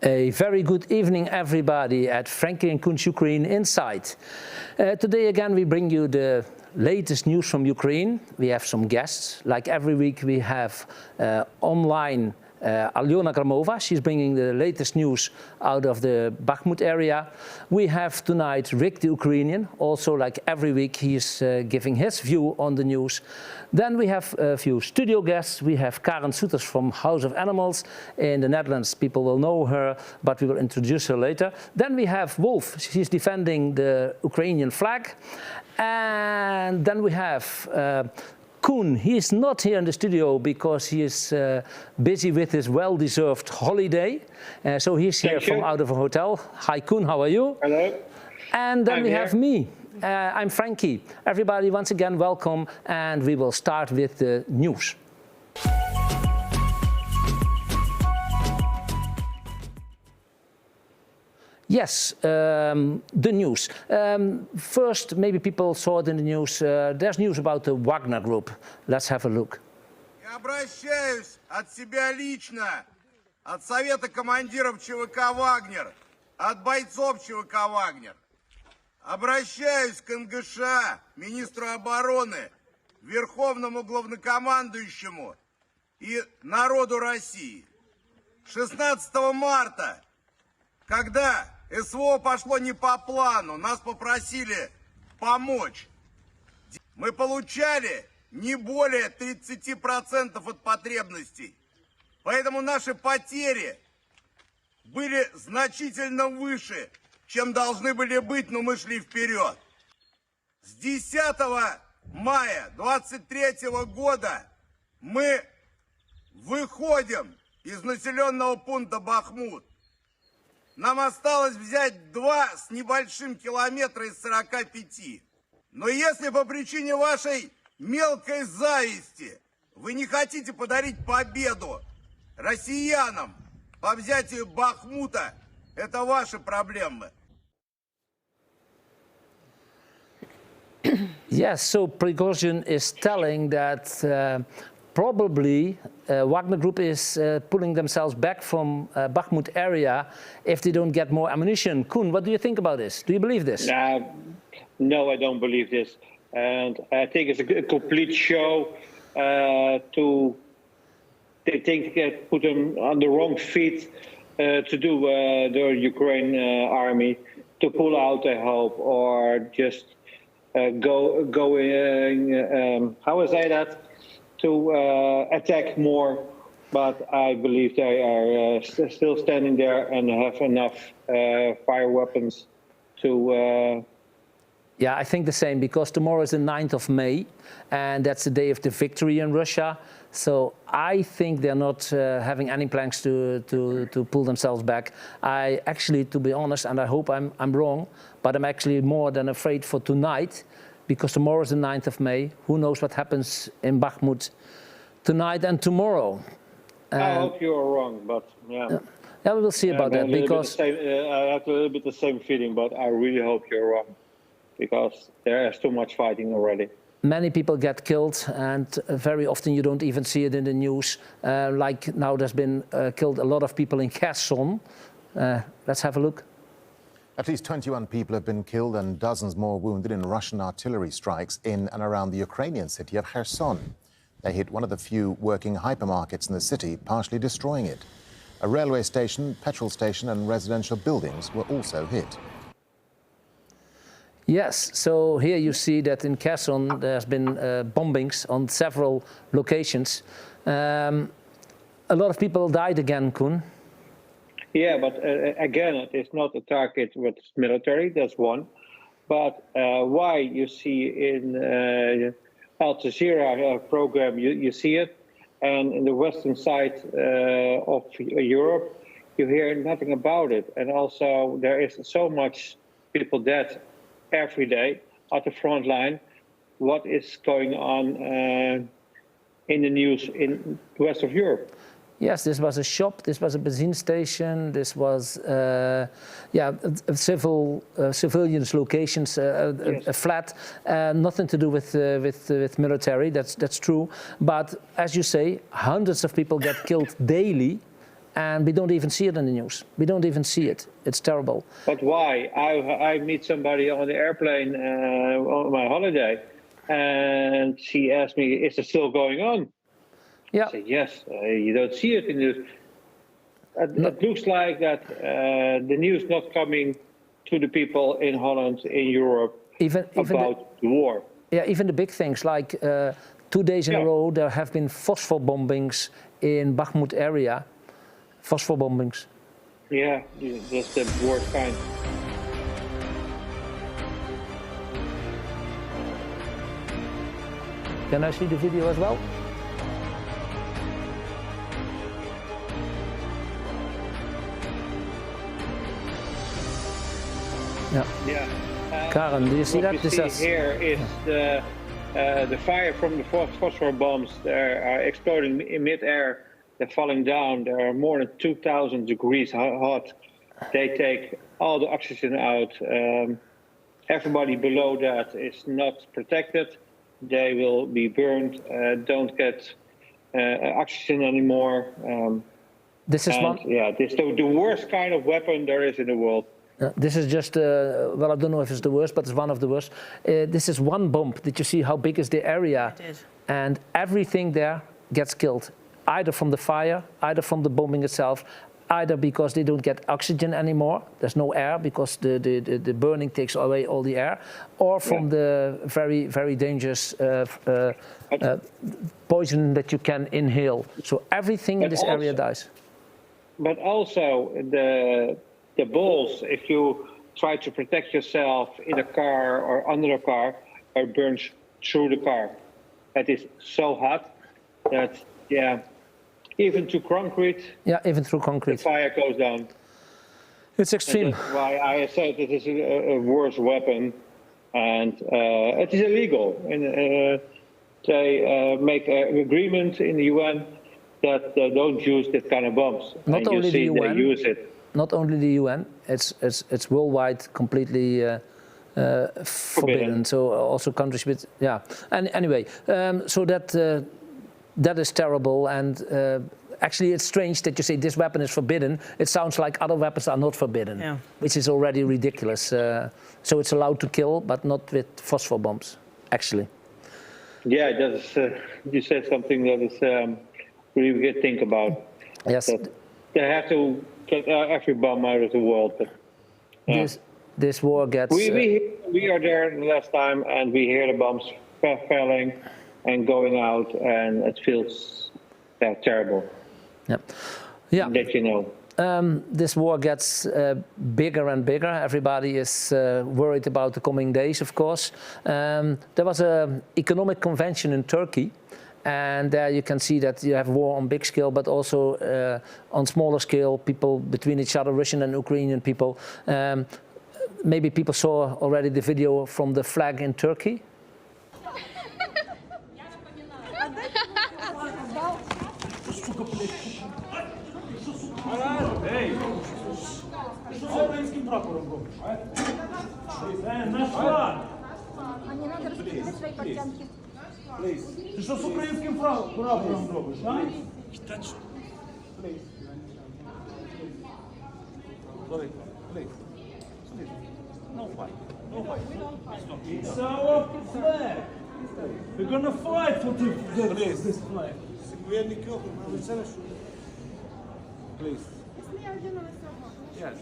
A very good evening, everybody, at Franky and Coen's Ukraine Insight. Today again we bring you the latest news from Ukraine. We have some guests. Like every week we have online Alyona Gramova. She's bringing the latest news out of the Bakhmut area. We have tonight Rick the Ukrainian. Also, like every week, he's giving his view on the news. Then we have a few studio guests. We have Karen Soeters from House of Animals in the Netherlands. People will know her, but we will introduce her later. Then we have Wolf. She's defending the Ukrainian flag. And then we have Coen. He is not here in the studio because he is busy with his well-deserved holiday. So he's here from out of a hotel. Hi Coen, how are you? Hello. And then we have me. I'm Franky. Everybody, once again, welcome. And we will start with the news. Yes, the news. First, maybe people saw it in the news. There's news about the Wagner Group. Let's have a look. Я обращаюсь от себя лично, от Совета командиров ЧВК «Вагнер», от бойцов ЧВК «Вагнер». Обращаюсь к НГШ, министру обороны, верховному главнокомандующему и народу России. 16 марта, когда СВО пошло не по плану, нас попросили помочь. Мы получали не более 30% от потребностей. Поэтому наши потери были значительно выше, чем должны были быть, но мы шли вперед. С 10 мая 23 года мы выходим из населенного пункта Бахмут. Нам осталось взять 2 с небольшим километра из 45. Но если по причине вашей мелкой зависти вы не хотите подарить победу россиянам по взятию Бахмута, это ваши проблемы. Yes, so Prigozhin is telling that probably Wagner Group is pulling themselves back from Bakhmut area if they don't get more ammunition. Coen, what do you think about this? Do you believe this? No, I don't believe this. And I think it's a complete show to, they think, put them on the wrong feet to do the Ukraine army to pull out, I hope, or just go in, how I say that? To attack more, but I believe they are still standing there and have enough fire weapons to... Yeah, I think the same, because tomorrow is the 9th of May, and that's the day of the victory in Russia. So I think they're not having any plans to pull themselves back. I actually, to be honest, and I hope I'm wrong, but I'm actually more than afraid for tonight, because tomorrow is the 9th of May. Who knows what happens in Bakhmut tonight and tomorrow. I hope you are wrong, but yeah. Yeah, we will see about that, because... I have a little bit the same feeling, but I really hope you're wrong, because there is too much fighting already. Many people get killed, and very often you don't even see it in the news. Like now there's been killed a lot of people in Kherson. Let's have a look. At least 21 people have been killed and dozens more wounded in Russian artillery strikes in and around the Ukrainian city of Kherson. They hit one of the few working hypermarkets in the city, partially destroying it. A railway station, petrol station and residential buildings were also hit. Yes, so here you see that in Kherson there's been bombings on several locations. A lot of people died again, Coen. Yeah, but again, it is not a target with military, that's one. But why you see in Al Jazeera program, you see it, and in the western side of Europe, you hear nothing about it. And also there is so much people dead every day at the front line. What is going on in the news in the west of Europe? Yes, this was a shop, this was a benzine station, this was civilians' locations, a flat, nothing to do with military, that's true. But as you say, hundreds of people get killed daily and we don't even see it in the news. We don't even see it. It's terrible. But why? I meet somebody on the airplane on my holiday, and she asked me, "Is it still going on?" Yeah. I said, "Yes." You don't see it in the news. It looks like that the news not coming to the people in Holland, in Europe, even about the war. Yeah, even the big things like 2 days in a row there have been phosphor bombings in Bakhmut area. Phosphor bombings. Yeah, that's the worst kind. Can I see the video as well? Yeah. Karen, do you see that? What you see here is the fire from the phosphor bombs. They are exploding in mid-air. They're falling down. They are more than 2,000 degrees hot. They take all the oxygen out. Everybody below that is not protected. They will be burned. Don't get oxygen anymore. This is one. Yeah, this is the worst kind of weapon there is in the world. This is just, well, I don't know if it's the worst, but it's one of the worst. This is one bomb. Did you see how big is the area? It is. And everything there gets killed, either from the fire, either from the bombing itself, either because they don't get oxygen anymore. There's no air because the burning takes away all the air, or from the very, very dangerous poison that you can inhale. So everything in this area dies. But also the balls, if you try to protect yourself in a car or under a car, are burned through the car. It is so hot that, even to concrete. Yeah, even through concrete. The fire goes down. It's extreme. And that's why I said it is a worse weapon, and it is illegal. And they make an agreement in the UN that they don't use that kind of bombs. Not and only you see the UN. They use it. Not only the UN, it's worldwide completely forbidden. So also countries with, And anyway, so that is terrible. And actually, it's strange that you say this weapon is forbidden. It sounds like other weapons are not forbidden, which is already ridiculous. So it's allowed to kill, but not with phosphor bombs, actually. Yeah, that's, you said something that is really good to think about. Yes. That they have to get every bomb out of the world. But, this war gets... We are there the last time, and we hear the bombs falling and going out, and it feels terrible. Yeah. That you know. This war gets bigger and bigger. Everybody is worried about the coming days, of course. There was an economic convention in Turkey. And there you can see that you have war on big scale, but also on smaller scale, people between each other, Russian and Ukrainian people. Maybe people saw already the video from the flag in Turkey. Ти що з українським прапором робиш, а? Sorry, please. No fight. No fight. It's our flag. We're gonna fight for this flag. Please. Yes.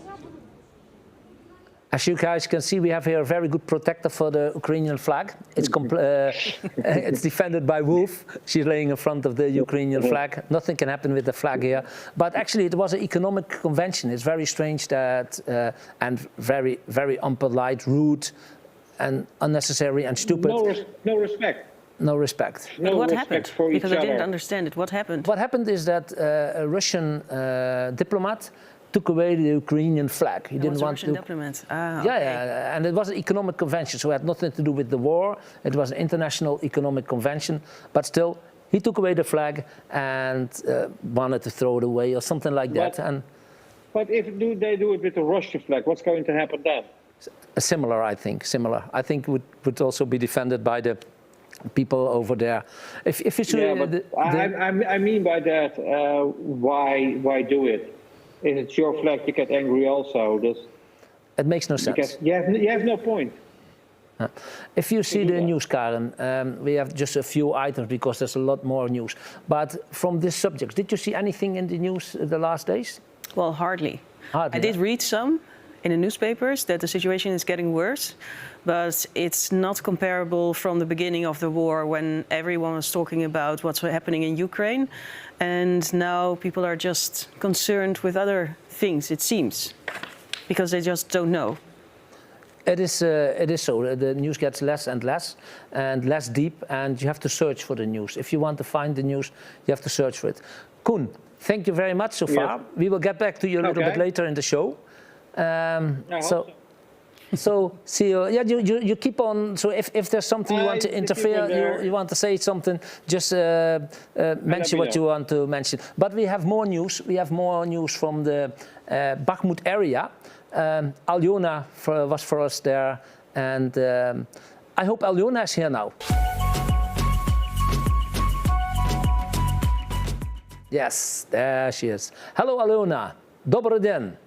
As you guys can see, we have here a very good protector for the Ukrainian flag. It's, it's defended by Wolf. She's laying in front of the Ukrainian flag. Nothing can happen with the flag here. But actually, it was an economic convention. It's very strange that, and very, very unpolite, rude, and unnecessary and stupid. No respect. No respect. But what happened? Because I didn't understand it. What happened? What happened is that a Russian diplomat took away the Ukrainian flag. He didn't want to. Diplomat. And it was an economic convention, so it had nothing to do with the war. It was an international economic convention, but still, he took away the flag and wanted to throw it away or something like that. But if they do it with the Russian flag, what's going to happen then? Similar, I think. Similar. I think would also be defended by the people over there. If you see, yeah, but I mean by that, why do it? If it's your flag, you get angry also. It makes no sense. You have no point. If you see the news, Karen, we have just a few items because there's a lot more news. But from this subject, did you see anything in the news the last days? Well, hardly. Hardly. I did read some in the newspapers that the situation is getting worse, but it's not comparable from the beginning of the war when everyone was talking about what's happening in Ukraine. And now people are just concerned with other things, it seems, because they just don't know. It is so. The news gets less and less deep, and you have to search for the news. If you want to find the news, you have to search for it. Koen, thank you very much so far. Yes. We will get back to you a little bit later in the show. So see you. Yeah, you keep on. So if there's something you want to interfere, you want to say something, just mention what you want to mention. But we have more news. We have more news from the Bakhmut area. Aljona was for us there, and I hope Aljona is here now. Yes, there she is. Hello, Aljona. Dobry den.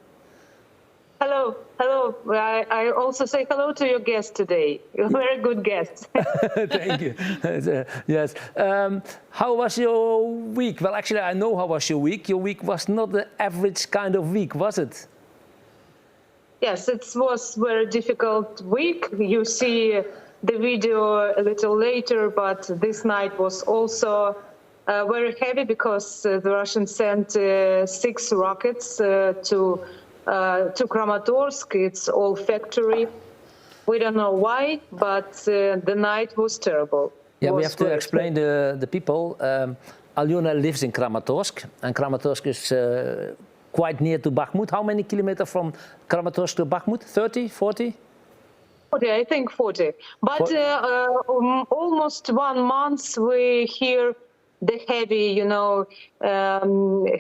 Hello, hello. I also say hello to your guest today. You're a very good guest. Thank you. Yes. How was your week? Well, actually, I know how was your week. Your week was not the average kind of week, was it? Yes, it was a very difficult week. You see the video a little later, but this night was also very heavy because the Russians sent 6 rockets to Kramatorsk. It's all factory. We don't know why, but the night was terrible. Yeah, we have to explain the people. Aljona lives in Kramatorsk, and Kramatorsk is quite near to Bakhmut. How many kilometers from Kramatorsk to Bakhmut? 30, 40? 40, I think 40. But almost 1 month we hear the heavy,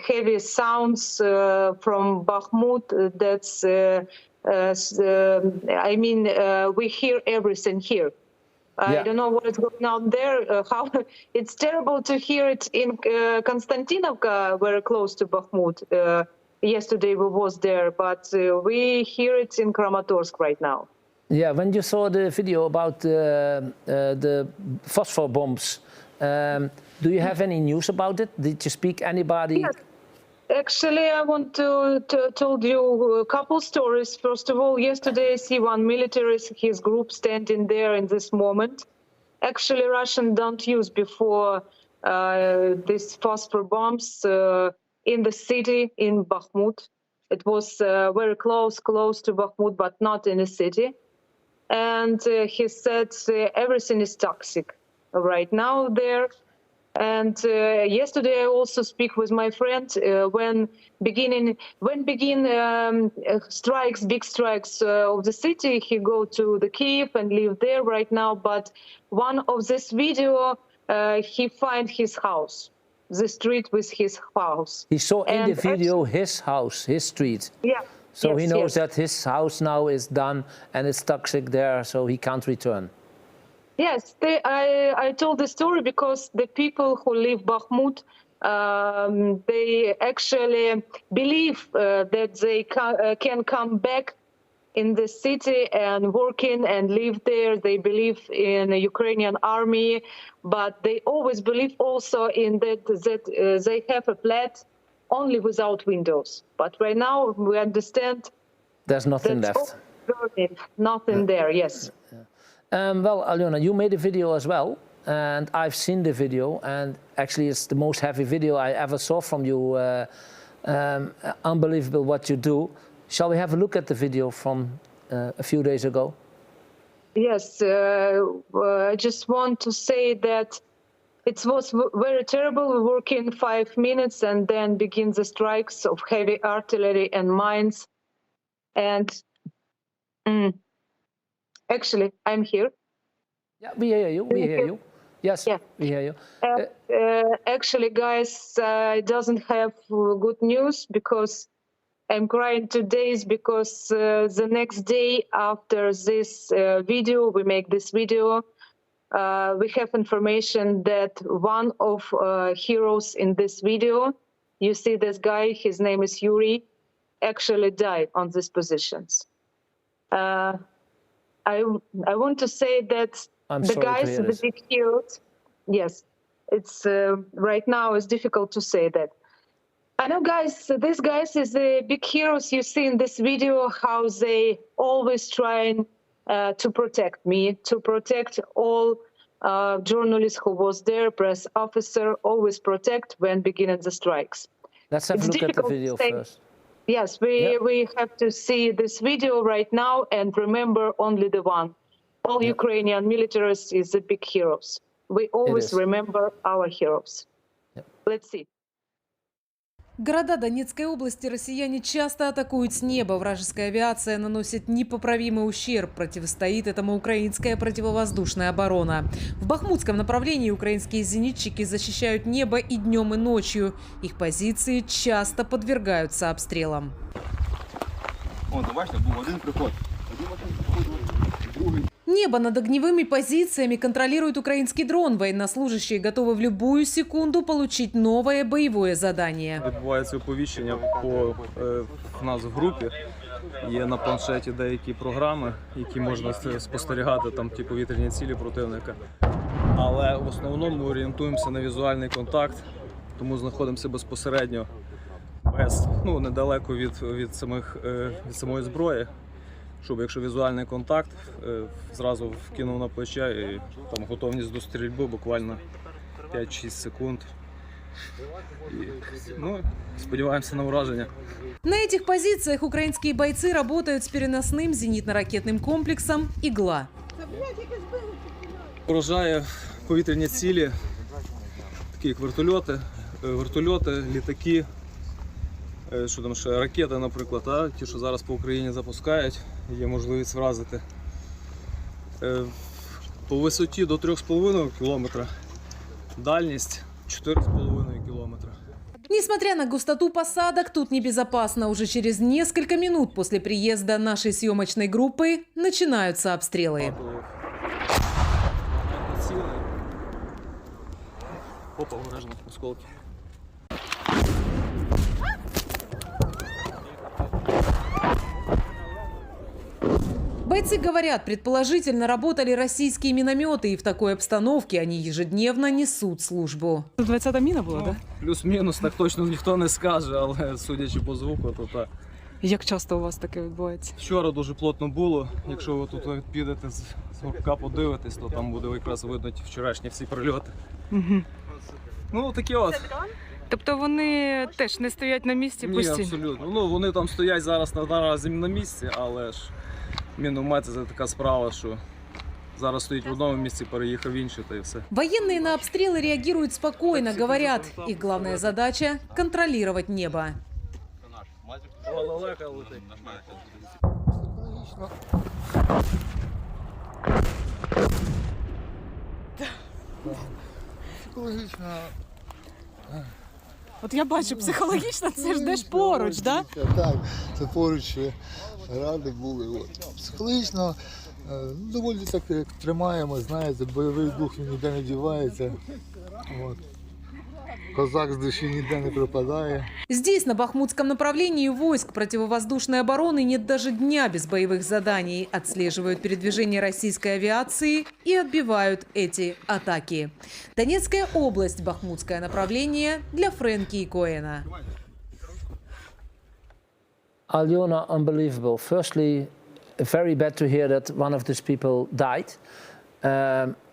heavy sounds from Bakhmut. That's, I mean, we hear everything here. I don't know what is going on there. How it's terrible to hear it in Konstantinovka, very close to Bakhmut. Yesterday we was there, but we hear it in Kramatorsk right now. Yeah, when you saw the video about the phosphor bombs, do you have any news about it? Did you speak anybody? Yes. Actually, I want to tell you a couple stories. First of all, yesterday I see one military, his group standing there in this moment. Actually, Russian don't use before these phosphor bombs in the city in Bakhmut. It was very close to Bakhmut, but not in the city. And he said everything is toxic right now there. And yesterday I also speak with my friend when begin strikes, big strikes of the city. He go to the Kiev and live there right now. But one of this video, he find his house, the street with his house. He saw in the video his house, his street. Yeah. So yes, he knows that his house now is done and it's toxic there, so he can't return. Yes, I told the story because the people who live Bakhmut, they actually believe that they can come back in the city and working and live there. They believe in the Ukrainian army, but they always believe also in that they have a flat only without windows. But right now we understand there's nothing left. Nothing there, yes. Well, Aljona, you made a video as well, and I've seen the video, and actually it's the most heavy video I ever saw from you. Unbelievable what you do. Shall we have a look at the video from a few days ago? Yes, I just want to say that it was very terrible working 5 minutes and then begin the strikes of heavy artillery and mines. And actually, I'm here. Yeah, we hear you. We hear you. Yes, yeah. We hear you. Actually, guys, I doesn't have good news because I'm crying 2 days because the next day after this video, we make this video, we have information that one of heroes in this video, you see this guy, his name is Yuri, actually died on these positions. I want to say that the guys, the big heroes, yes, it's right now it's difficult to say that. I know, guys, these guys is the big heroes you see in this video, how they always trying to protect me, to protect all journalists who was there, press officer, always protect when beginning the strikes. Let's have a look at the video first. Yes, we have to see this video right now and remember only the one. All Ukrainian militaries is the big heroes. We always remember our heroes. Let's see. Города Донецкой области россияне часто атакуют с неба. Вражеская авиация наносит непоправимый ущерб. Противостоит этому украинская противовоздушная оборона. В бахмутском направлении украинские зенитчики защищают небо и днем, и ночью. Их позиции часто подвергаются обстрелам. Бачите, був один приход. Другий. Небо над огневыми позициями контролирует украинский дрон. Военнослужащие готовы в любую секунду получить новое боевое задание. Відбувається оповіщення по нас в групі. Є на планшеті деякі програми, які можна спостерігати, там ті повітряні цілі противника. Але в основному орієнтуємося на візуальний контакт, тому знаходимося безпосередньо недалеко від самої зброї. Щоб якщо візуальний контакт, зразу вкинув на плече і там готовність до стрільби буквально 5-6 секунд. І, сподіваємося на ураження. На этих позициях украинские бойцы работают с переносным зенитно-ракетным комплексом «Игла». Вражає повітряні цілі, такі як вертольоти, літаки, що там ще, ракети, наприклад, ті, що зараз по Україні запускають, є можливість вразити. По висоті до 3,5 кілометра, дальність 4,5 кілометра. Несмотря на густоту посадок, тут небезопасно. Уже через несколько минут после приезда нашей съемочной группы начинаются обстрелы. Опа, вражені осколки. Бойцы говорят, предположительно работали российские минометы, и в такой обстановке они ежедневно несут службу. 20-та міна була, так? Плюс-мінус, так точно ніхто не скаже, але судячи по звуку, то так. Як часто у вас таке відбувається? Вчора дуже плотно було. Якщо ви тут підете з горбка подивитись, то там буде якраз видно ті вчорашні всі прильоти. Ну, такі от. Тобто вони теж не стоять на місці постійно? Ні, абсолютно. Вони там стоять зараз наразі на місці, але ж міномет – це така справа, що зараз стоїть в одному місці, переїхав в інше, та і все. Военные на обстрелы реагируют спокойно, говорят. Их главная задача – контролировать небо. От я бачу, психологічно це ж десь поруч, так? Так, це поруч ради були. Психологічно доволі так тримаємо, знаєте, бойовий дух ніде не дівається. Козак с души ніде не пропадає. Здесь, на бахмутском направлении войск противовоздушной обороны, нет даже дня без боевых заданий. Отслеживают передвижение российской авиации и отбивают эти атаки. Донецкая область, бахмутское направление для Фрэнки и Коэна. Aljona, unbelievable. Firstly, very bad to hear that one of these people died,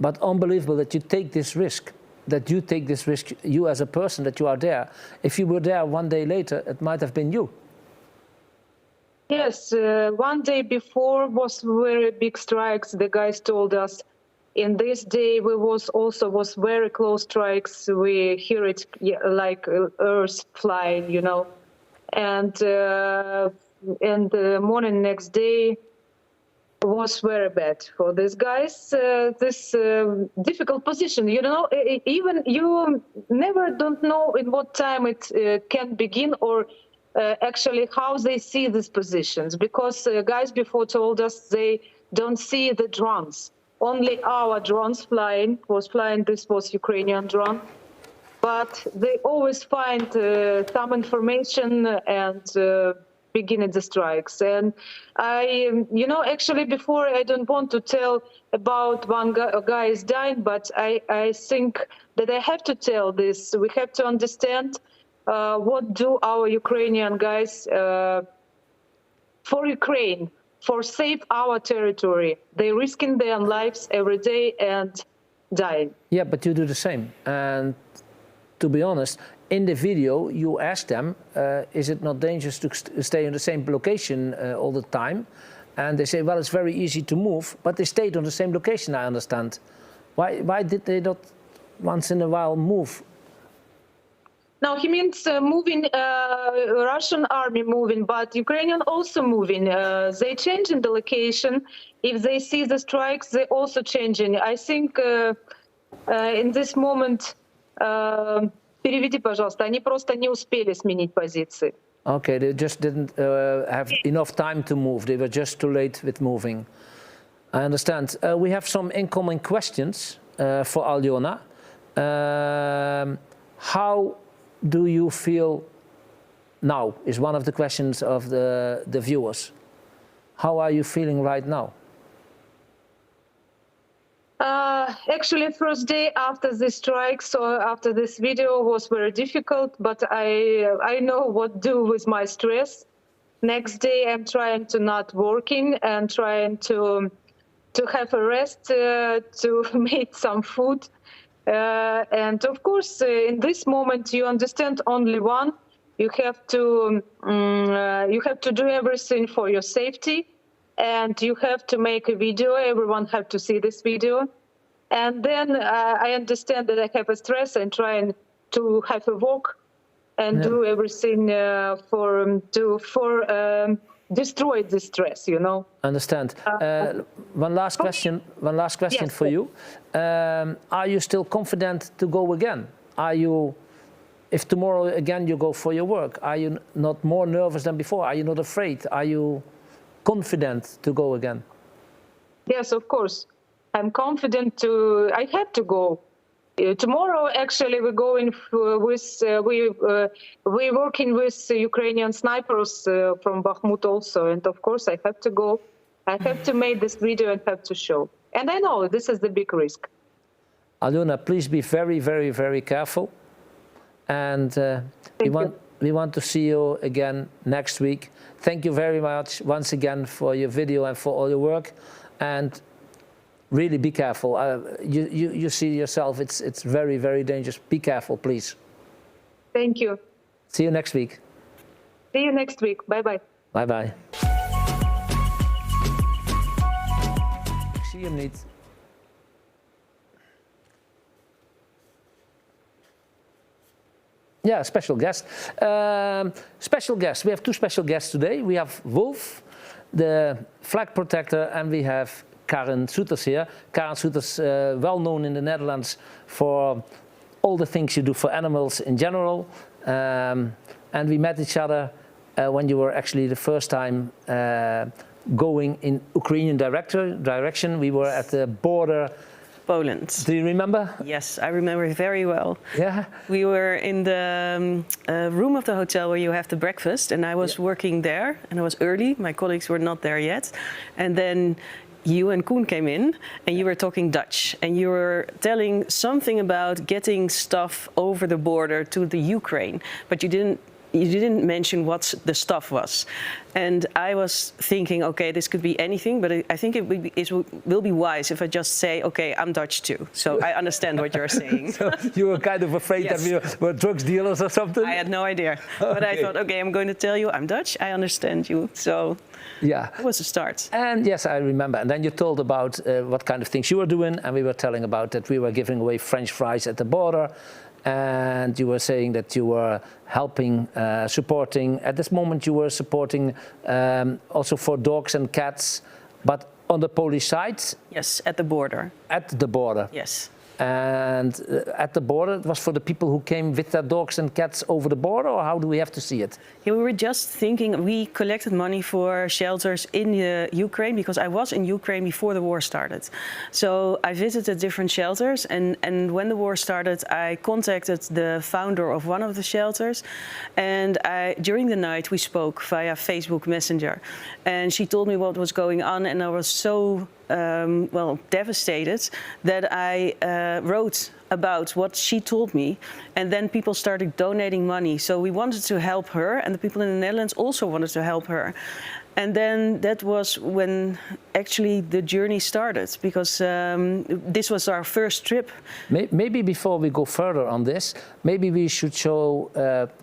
but unbelievable that you take this risk. That you take this risk, you as a person, that you are there. If you were there one day later, it might have been you. Yes, one day before was very big strikes. The guys told us. In this day, was very close strikes. We hear it like earth flying, you know. And in the morning next day was very bad for these guys. This difficult position, you know, even you never don't know in what time it can begin or actually how they see these positions, because guys before told us they don't see the drones. only our drones was flying. This was Ukrainian drone. But they always find some information and beginning the strikes. And actually before I don't want to tell about one guy is dying, but I think that I have to tell this. We have to understand what do our Ukrainian guys for Ukraine, for save our territory. They're risking their lives every day and dying. Yeah, but you do the same. And to be honest, in the video you ask them, is it not dangerous to stay in the same location all the time? And they say, well, it's very easy to move, but they stayed on the same location, I understand. Why did they not once in a while move? Now he means moving, Russian army moving, but Ukrainian also moving. They changing the location. If they see the strikes, they also changing. I think in this moment, переведи, пожалуйста, они просто не успели сменить позиции. Okay, they just didn't have enough time to move. They were just too late with moving. I understand. We have some incoming questions for Aljona. How do you feel now? Is one of the questions of the viewers. How are you feeling right now? Actually, first day after the strike, so after this video was very difficult, but I know what to do with my stress. Next day I'm trying to not working and trying to have a rest, to make some food. And of course, in this moment, you understand only one. You have to do everything for your safety, and you have to make a video. Everyone have to see this video, and then I understand that I have a stress and trying to have a walk and do everything for destroy the stress, you know. Understand. One last question. One last question for you. Are you still confident to go again? Are you, if tomorrow again you go for your work, are you not more nervous than before? Are you not afraid? Are you confident to go again? Yes, of course. I'm confident to. I have to go. Tomorrow, actually, we're going with we're working with Ukrainian snipers from Bakhmut also, and of course, I have to go. I have to make this video and have to show. And I know this is the big risk. Aljona, please be very, very, very careful. And we want to see you again next week. Thank you very much once again for your video and for all your work. And really be careful. You see yourself, it's very, very dangerous. Be careful, please. Thank you. See you next week. See you next week. Bye-bye. Bye-bye. Ik zie hem niet. Yeah, special guest. Special guest. We have two special guests today. We have Wolf, the flag protector, and we have Karen Soeters here. Karen Soeters, well known in the Netherlands for all the things you do for animals in general. And we met each other when you were actually the first time going in Ukrainian direction. We were at the border. Poland. Do you remember? Yes, I remember very well. Yeah. We were in the room of the hotel where you have the breakfast, and I was working there, and I was early. My colleagues were not there yet. And then you and Coen came in, and you were talking Dutch, and you were telling something about getting stuff over the border to the Ukraine, but you didn't mention what the stuff was. And I was thinking, okay, this could be anything, but I think it will be wise if I just say, okay, I'm Dutch too. So I understand what you're saying. So you were kind of afraid that we were drugs dealers or something? I had no idea. Okay. But I thought, okay, I'm going to tell you I'm Dutch, I understand you. So yeah, it was a start. And yes, I remember. And then you told about what kind of things you were doing, and we were telling about that we were giving away French fries at the border. And you were saying that you were helping, supporting, at this moment you were supporting also for dogs and cats, but on the Polish side? Yes, at the border. At the border? Yes. And at the border, it was for the people who came with their dogs and cats over the border, or how do we have to see it? Yeah, we were just thinking, we collected money for shelters in Ukraine because I was in Ukraine before the war started. So I visited different shelters, and when the war started, I contacted the founder of one of the shelters, and during the night we spoke via Facebook Messenger, and she told me what was going on, and I was so devastated that I wrote about what she told me, and then people started donating money. So we wanted to help her, and the people in the Netherlands also wanted to help her. And then that was when actually the journey started, because this was our first trip. Maybe before we go further on this, maybe we should show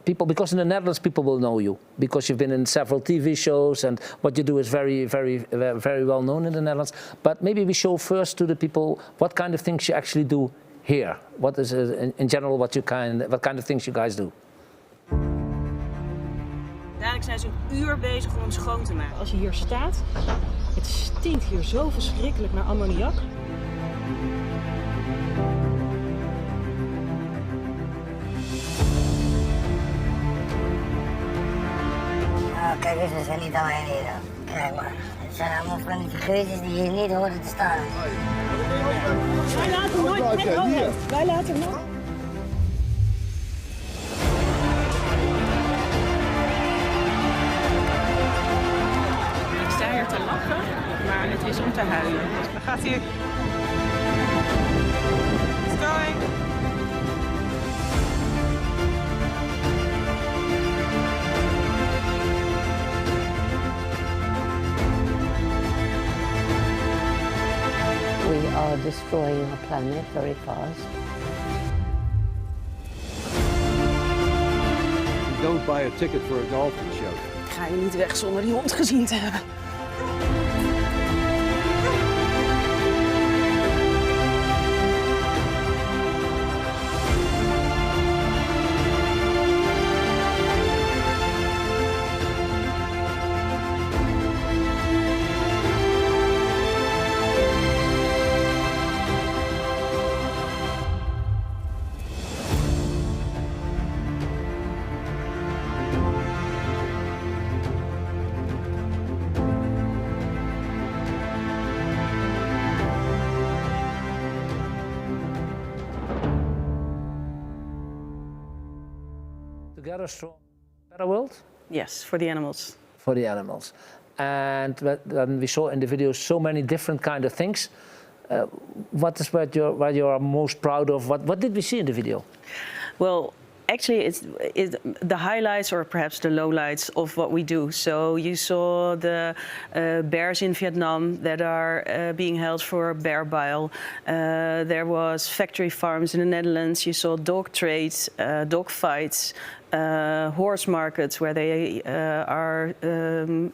people, because in the Netherlands people will know you, because you've been in several TV shows and what you do is very, very, very well known in the Netherlands. But maybe we show first to the people what kind of things you actually do here. What is in general what kind of things you guys do? Dadelijk zijn ze een uur bezig om hem schoon te maken. Als je hier staat, het stinkt hier zo verschrikkelijk naar ammoniak. Kijk eens, we zijn niet alleen hier. Kijk maar, het zijn allemaal van die figuurtjes die hier niet horen te staan. Wij laten nooit. Wij laten nooit. Te lachen, maar het is om te huilen. Daar gaat hij. It's going. We are destroying our planet very fast. You don't buy a ticket for a dolphin show. Ik ga je niet weg zonder die hond gezien te hebben. Together strong, better world? Yes, for the animals. For the animals. And then we saw in the video so many different kind of things. What is what you are most proud of? What did we see in the video? Well, actually, it's the highlights or perhaps the lowlights of what we do. So you saw the bears in Vietnam that are being held for bear bile. There was factory farms in the Netherlands. You saw dog trades, dog fights, horse markets where they are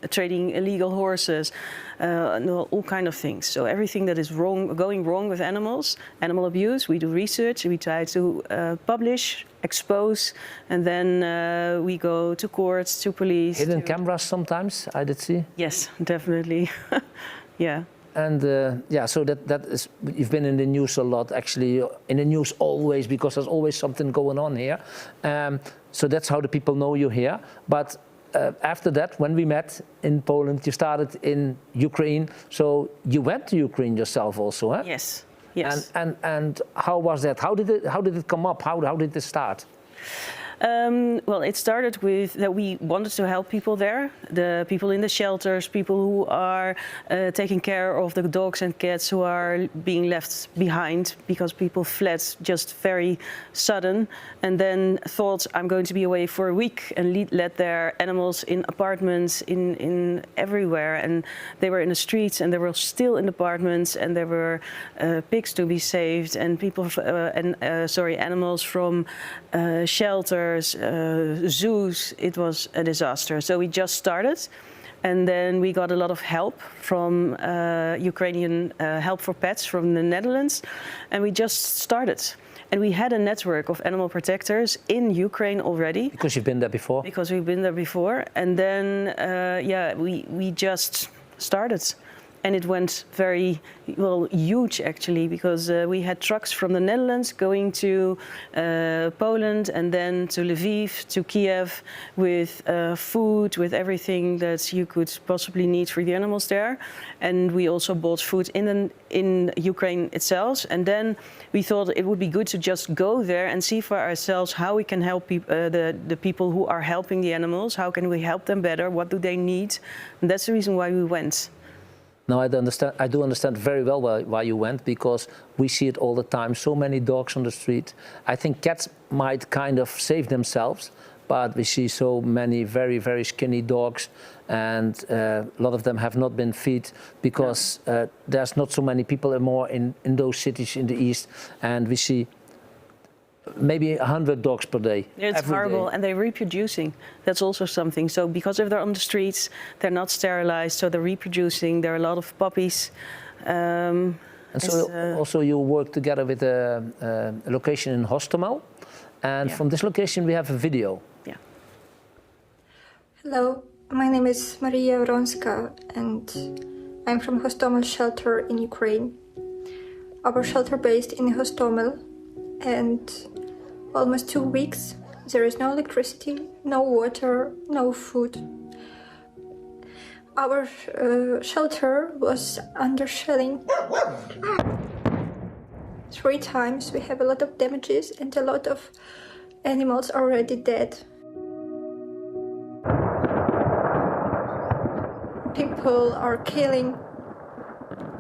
trading illegal horses, all kind of things. So everything that is going wrong with animals, animal abuse, we do research, we try to publish, expose, and then we go to courts, to police. Hidden cameras sometimes, I did see. Yes, definitely. Yeah. And yeah, so that is, you've been in the news a lot, actually, in the news always, because there's always something going on here. So that's how the people know you here. But after that, when we met in Poland, you started in Ukraine. So you went to Ukraine yourself also, huh? Yes. Yes. And how was that? How did it come up? How did it start? Well, it started with that we wanted to help people there, the people in the shelters, people who are taking care of the dogs and cats who are being left behind because people fled just very sudden, and then thought, I'm going to be away for a week, and let their animals in apartments in everywhere, and they were in the streets, and they were still in apartments, and there were pigs to be saved, and people animals from shelters. Zoos. It was a disaster. So we just started, and then we got a lot of help from Ukrainian Help for Pets from the Netherlands, and we just started. And we had a network of animal protectors in Ukraine already. Because you've been there before? Because we've been there before. And then, yeah, we just started. and it went very huge actually, because we had trucks from the Netherlands going to Poland and then to Lviv, to Kiev, with food, with everything that you could possibly need for the animals there. And we also bought food in Ukraine itself. And then we thought it would be good to just go there and see for ourselves how we can help the people who are helping the animals. How can we help them better? What do they need? And that's the reason why we went. Now I do understand very well why you went, because we see it all the time. So many dogs on the street. I think cats might kind of save themselves, but we see so many very, very skinny dogs, and a lot of them have not been fed because there's not so many people anymore in those cities in the east, and we see maybe 100 dogs per day. It's horrible, and they're reproducing. That's also something. So because if they're on the streets, they're not sterilized, so they're reproducing. There are a lot of puppies. And so also you work together with a location in Hostomel, and from this location we have a video. Yeah. Hello, my name is Maria Wronska, and I'm from Hostomel shelter in Ukraine. Our shelter based in Hostomel, and almost 2 weeks there is no electricity, no water, no food. Our shelter was under shelling 3 times. We have a lot of damages and a lot of animals already dead. People are killing.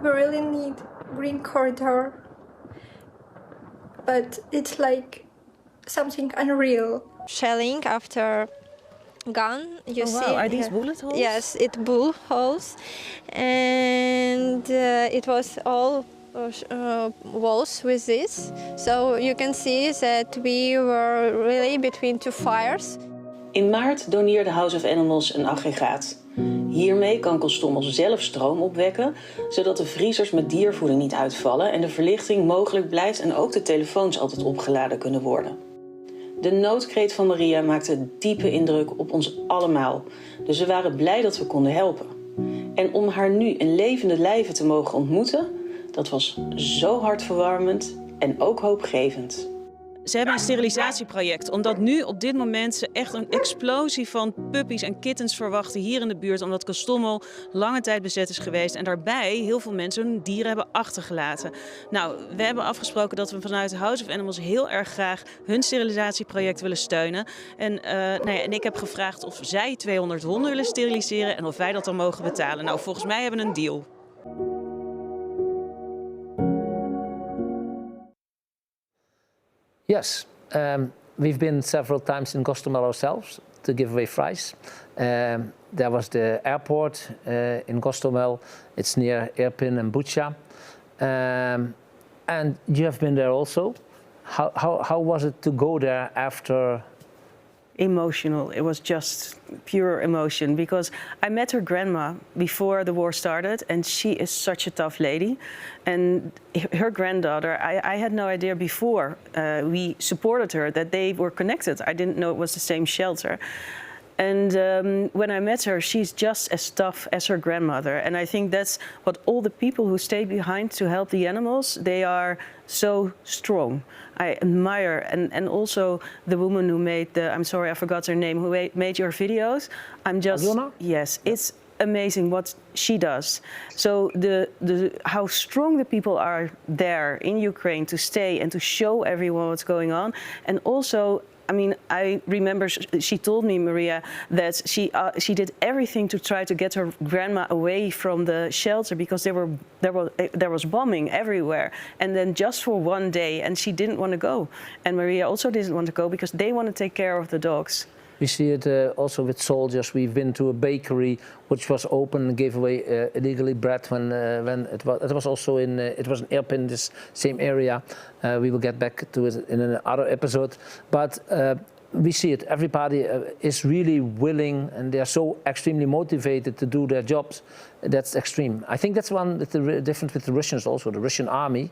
We really need green corridor, but it's like something unreal. Shelling after gun, you see. Wow, are these bullet holes? Yes, it bullet holes, and it was all walls with this. So you can see that we were really between 2 fires. In maart doneerde House of Animals een aggregaat. Hiermee kan Kostomel zelf stroom opwekken, zodat de vriezers met diervoeding niet uitvallen en de verlichting mogelijk blijft en ook de telefoons altijd opgeladen kunnen worden. De noodkreet van Maria maakte diepe indruk op ons allemaal, dus we waren blij dat we konden helpen. En om haar nu in levende lijven te mogen ontmoeten, dat was zo hartverwarmend en ook hoopgevend. Ze hebben een sterilisatieproject, omdat nu op dit moment ze echt een explosie van puppies en kittens verwachten hier in de buurt, omdat Kostomel lange tijd bezet is geweest en daarbij heel veel mensen hun dieren hebben achtergelaten. Nou, we hebben afgesproken dat we vanuit House of Animals heel erg graag hun sterilisatieproject willen steunen. En ik heb gevraagd of zij 200 honden willen steriliseren en of wij dat dan mogen betalen. Nou, volgens mij hebben we een deal. Yes, we've been several times in Kostomel ourselves to give away fries. There was the airport in Kostomel. It's near Irpin and Bucha. And you have been there also. How was it to go there after? Emotional. It was just pure emotion, because I met her grandma before the war started, and she is such a tough lady. And her granddaughter, I had no idea before we supported her that they were connected. I didn't know it was the same shelter. And when I met her, she's just as tough as her grandmother. And I think that's what all the people who stay behind to help the animals, they are so strong. I admire, and also the woman who made I'm sorry, I forgot her name, who made your videos. I'm just, Alona? Yes, it's amazing what she does. So how strong the people are there in Ukraine to stay and to show everyone what's going on. And also, I mean, I remember she told me, Maria, that she did everything to try to get her grandma away from the shelter, because there was bombing everywhere. And then just for one day, and she didn't want to go. And Maria also didn't want to go because they want to take care of the dogs. We see it also with soldiers. We've been to a bakery which was open and gave away illegally bread when it was also in Irpin, this same area. We will get back to it in another episode. But we see it. Everybody is really willing, and they are so extremely motivated to do their jobs. That's extreme. I think that's one with the difference with the Russians also. The Russian army,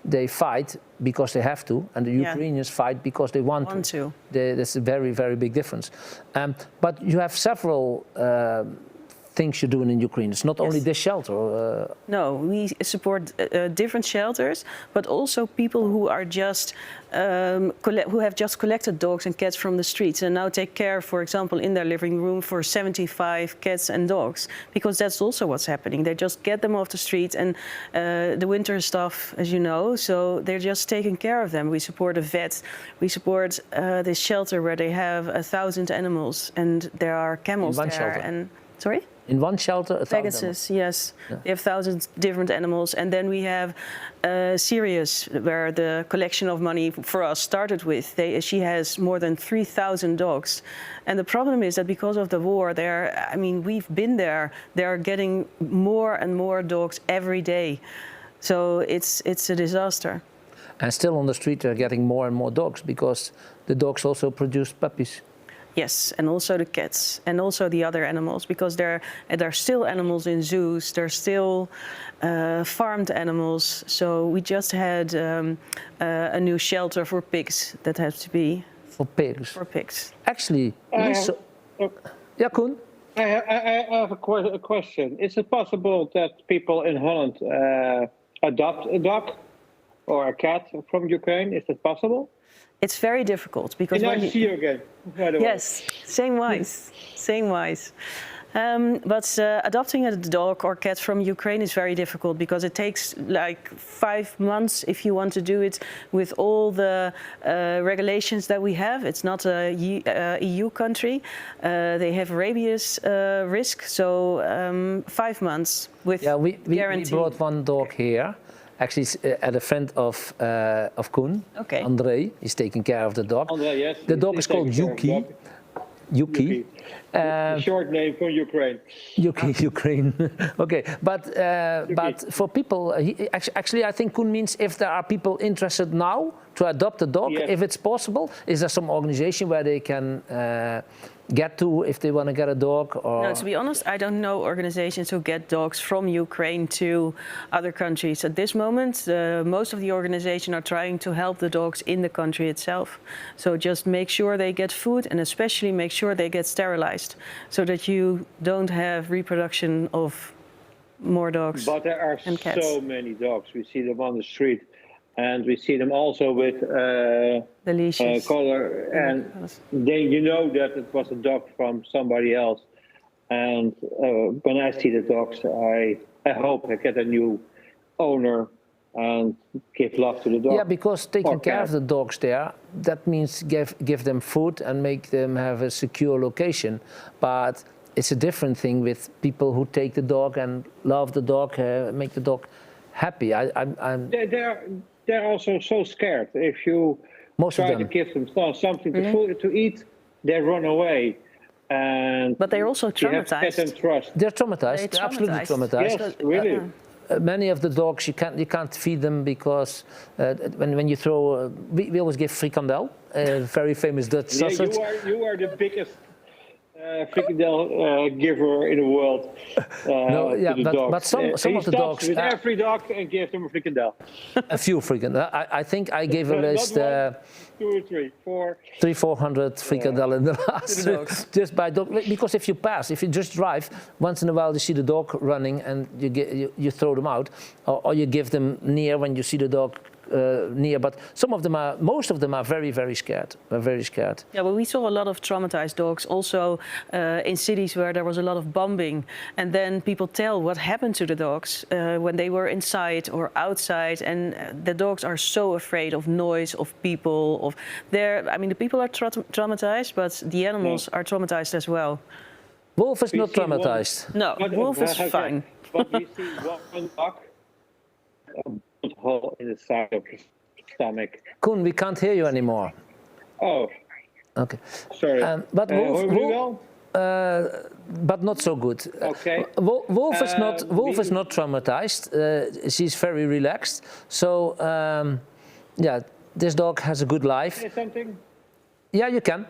they fight because they have to, and the Ukrainians fight because they want to. That's a very, very big difference. But you have several things you're doing in Ukraine. It's not only this shelter. No, we support different shelters, but also people who are just who have just collected dogs and cats from the streets and now take care, for example, in their living room for 75 cats and dogs, because that's also what's happening. They just get them off the street, and the winter is tough, as you know, so they're just taking care of them. We support a vet. We support this shelter where they have 1,000 animals, and there are camels in one there. shelter. And sorry. In one shelter, 1,000 Pegasus, yes. Yeah. They have 1,000 different animals. And then we have Sirius, where the collection of money for us started with. She has more than 3,000 dogs. And the problem is that because of the war, we've been there. They're getting more and more dogs every day. So it's a disaster. And still on the street, they're getting more and more dogs because the dogs also produce puppies. Yes, and also the cats, and also the other animals, because there are still animals in zoos. There's still farmed animals. So we just had a new shelter for pigs that has to be for pigs. For pigs. Actually, yeah, Koen. I have a question. Is it possible that people in Holland adopt a dog or a cat from Ukraine? Is that possible? It's very difficult because nice to see you again. By the way. Yes, same wise. But adopting a dog or cat from Ukraine is very difficult because it takes like 5 months if you want to do it with all the regulations that we have. It's not a EU country. They have rabies risk, so 5 months with guarantee. We brought one dog here. Actually, at a friend of Koen, okay. André, he's taking care of the dog. André, yes. The dog is called Yuki. Yuki. Short name for Ukraine. Ukraine. Okay, but for people, actually, I think Koen means if there are people interested now to adopt a dog, yes. if it's possible, is there some organization where they can get to if they want to get a dog? Or? No, to be honest, I don't know organizations who get dogs from Ukraine to other countries. At this moment, most of the organizations are trying to help the dogs in the country itself. So just make sure they get food and especially make sure they get sterilized so that you don't have reproduction of more dogs. But there are and cats. So many dogs. We see them on the street. And we see them also with the leashes. collar, and then you know that it was a dog from somebody else. And when I see the dogs, I hope I get a new owner and give love to the dog. Yeah, because taking care of the dogs there, that means give them food and make them have a secure location. But it's a different thing with people who take the dog and love the dog, make the dog happy. They're also so scared. If you try to give them something to eat, they run away. But they're also traumatized. They're traumatized. They're absolutely traumatized. Yes, really. Many of the dogs you can't feed them because when you throw, we always give frikandel, a very famous Dutch sausage. You are the biggest frikandel giver in the world. But some of the dogs. With every dog and give them a frikandel. A few frikandel. I think I gave a list. 2 or 3, 4. 300-400 frikandel in the last. Just by dog, because if you just drive, once in a while you see the dog running and you throw them out, or you give them near when you see the dog. Near, but most of them are very, very scared. Very scared. Yeah, but we saw a lot of traumatized dogs also in cities where there was a lot of bombing, and then people tell what happened to the dogs when they were inside or outside, and the dogs are so afraid of noise, of people, the people are traumatized, but the animals are traumatized as well. Wolf is not traumatized. No, Wolf is fine. But we see one dog. Hole in the side of his stomach. Koen, we can't hear you anymore. Oh. Okay. Sorry. But Wolf, but not so good. Okay. Wolf is not traumatized. She's very relaxed. So this dog has a good life. Say something? Yeah, you can.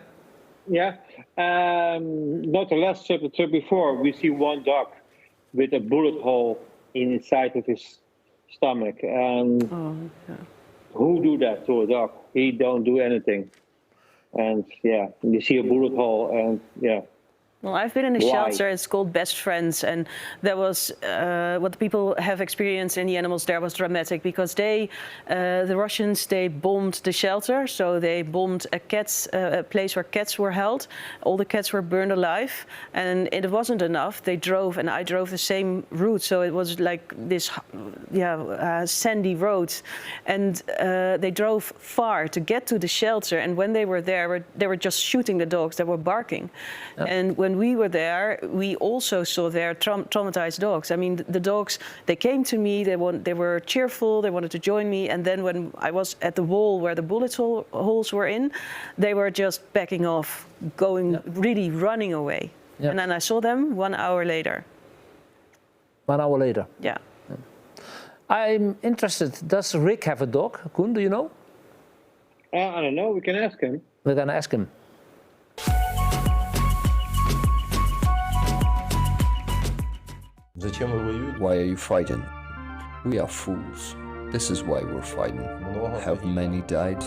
Yeah. Not the last chapter before, we see one dog with a bullet hole inside of his stomach, and who do that to a dog? He don't do anything, and you see a bullet hole, and Well, I've been in a shelter. It's called Best Friends, and that was what the people have experienced in the animals there was dramatic because the Russians, they bombed the shelter. So they bombed a place where cats were held. All the cats were burned alive, and it wasn't enough. They drove, and I drove the same route. So it was like this, sandy road, and they drove far to get to the shelter. And when they were there, they were just shooting the dogs that were barking, and when we were there, we also saw their traumatized dogs. I mean, the dogs, they came to me, they were cheerful, they wanted to join me, and then when I was at the wall where the bullet holes were in, they were just backing off, really running away. And then I saw them 1 hour later. 1 hour later? Yeah. I'm interested, does Rick have a dog? Koen, do you know? I don't know, we can ask him. We're gonna ask him. Why are you fighting? We are fools. This is why we're fighting. Have many died?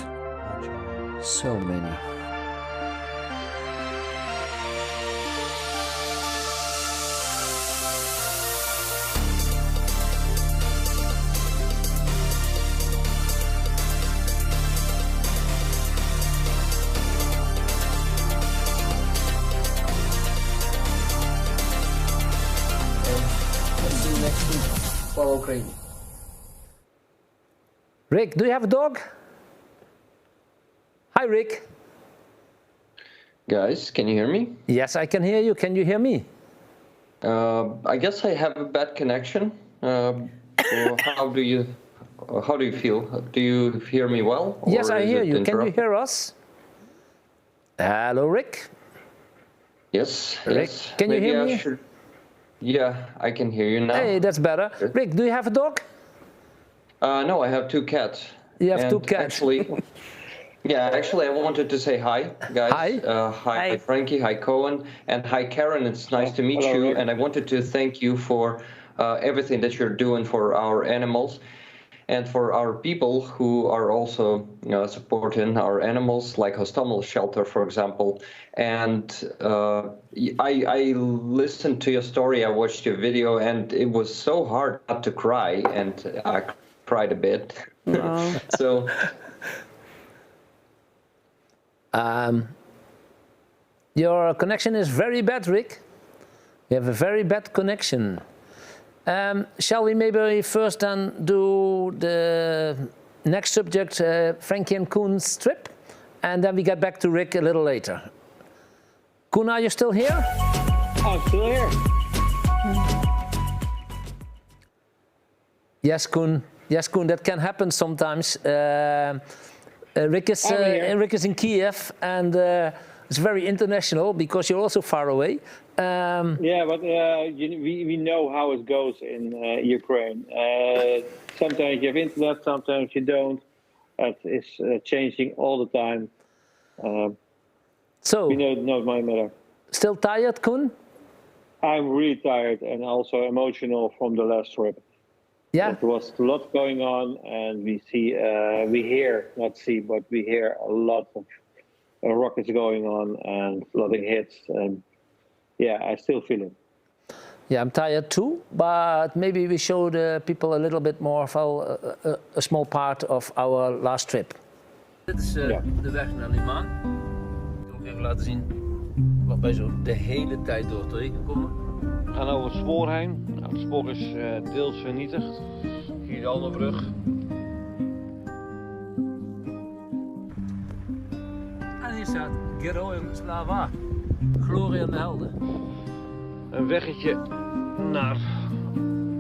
So many. For Oekraïne. Rick, do you have a dog? Hi, Rick. Guys, can you hear me? Yes, I can hear you. Can you hear me? I guess I have a bad connection. How do you feel? Do you hear me well? Yes, I hear you. Can you hear us? Hello, Rick. Yes. Rick, yes. Can Maybe you hear me? Yeah, I can hear you now. Hey, that's better. Rick, do you have a dog? No, I have 2 cats. You have 2 cats. Actually, I wanted to say hi, guys. Hi. Hi, Franky. Hi, Coen. And hi, Karen. It's nice to meet you. And I wanted to thank you for everything that you're doing for our animals and for our people who are also supporting our animals, like Hostomel Shelter, for example. And I listened to your story, I watched your video, and it was so hard not to cry, and I cried a bit. Wow. So, your connection is very bad, Rick. You have a very bad connection. Shall we maybe first then do the next subject, Franky and Coen's trip, and then we get back to Rick a little later. Koen, are you still here? I'm still here. Yes, Koen. Yes, Koen, that can happen sometimes. Rick is in Kiev, and it's very international because you're also far away. Yeah, but we know how it goes in Ukraine. Sometimes you have internet, sometimes you don't. It's changing all the time. So we know not my matter. Still tired, Koen? I'm really tired and also emotional from the last trip. Yeah, there was a lot going on, and we hear a lot of rockets going on and flooding hits, and yeah, I still feel it. Yeah, I'm tired too, but maybe we show the people a little bit more of a small part of our last trip. Dit is de weg naar Liman. Ik wil even laten zien wat wij zo de hele tijd door tegenkomen. We gaan over het spoor heen. Nou, het spoor is deels vernietigd. Hier de andere brug. En hier staat Geroim Slava, glorie aan de helden. Een weggetje naar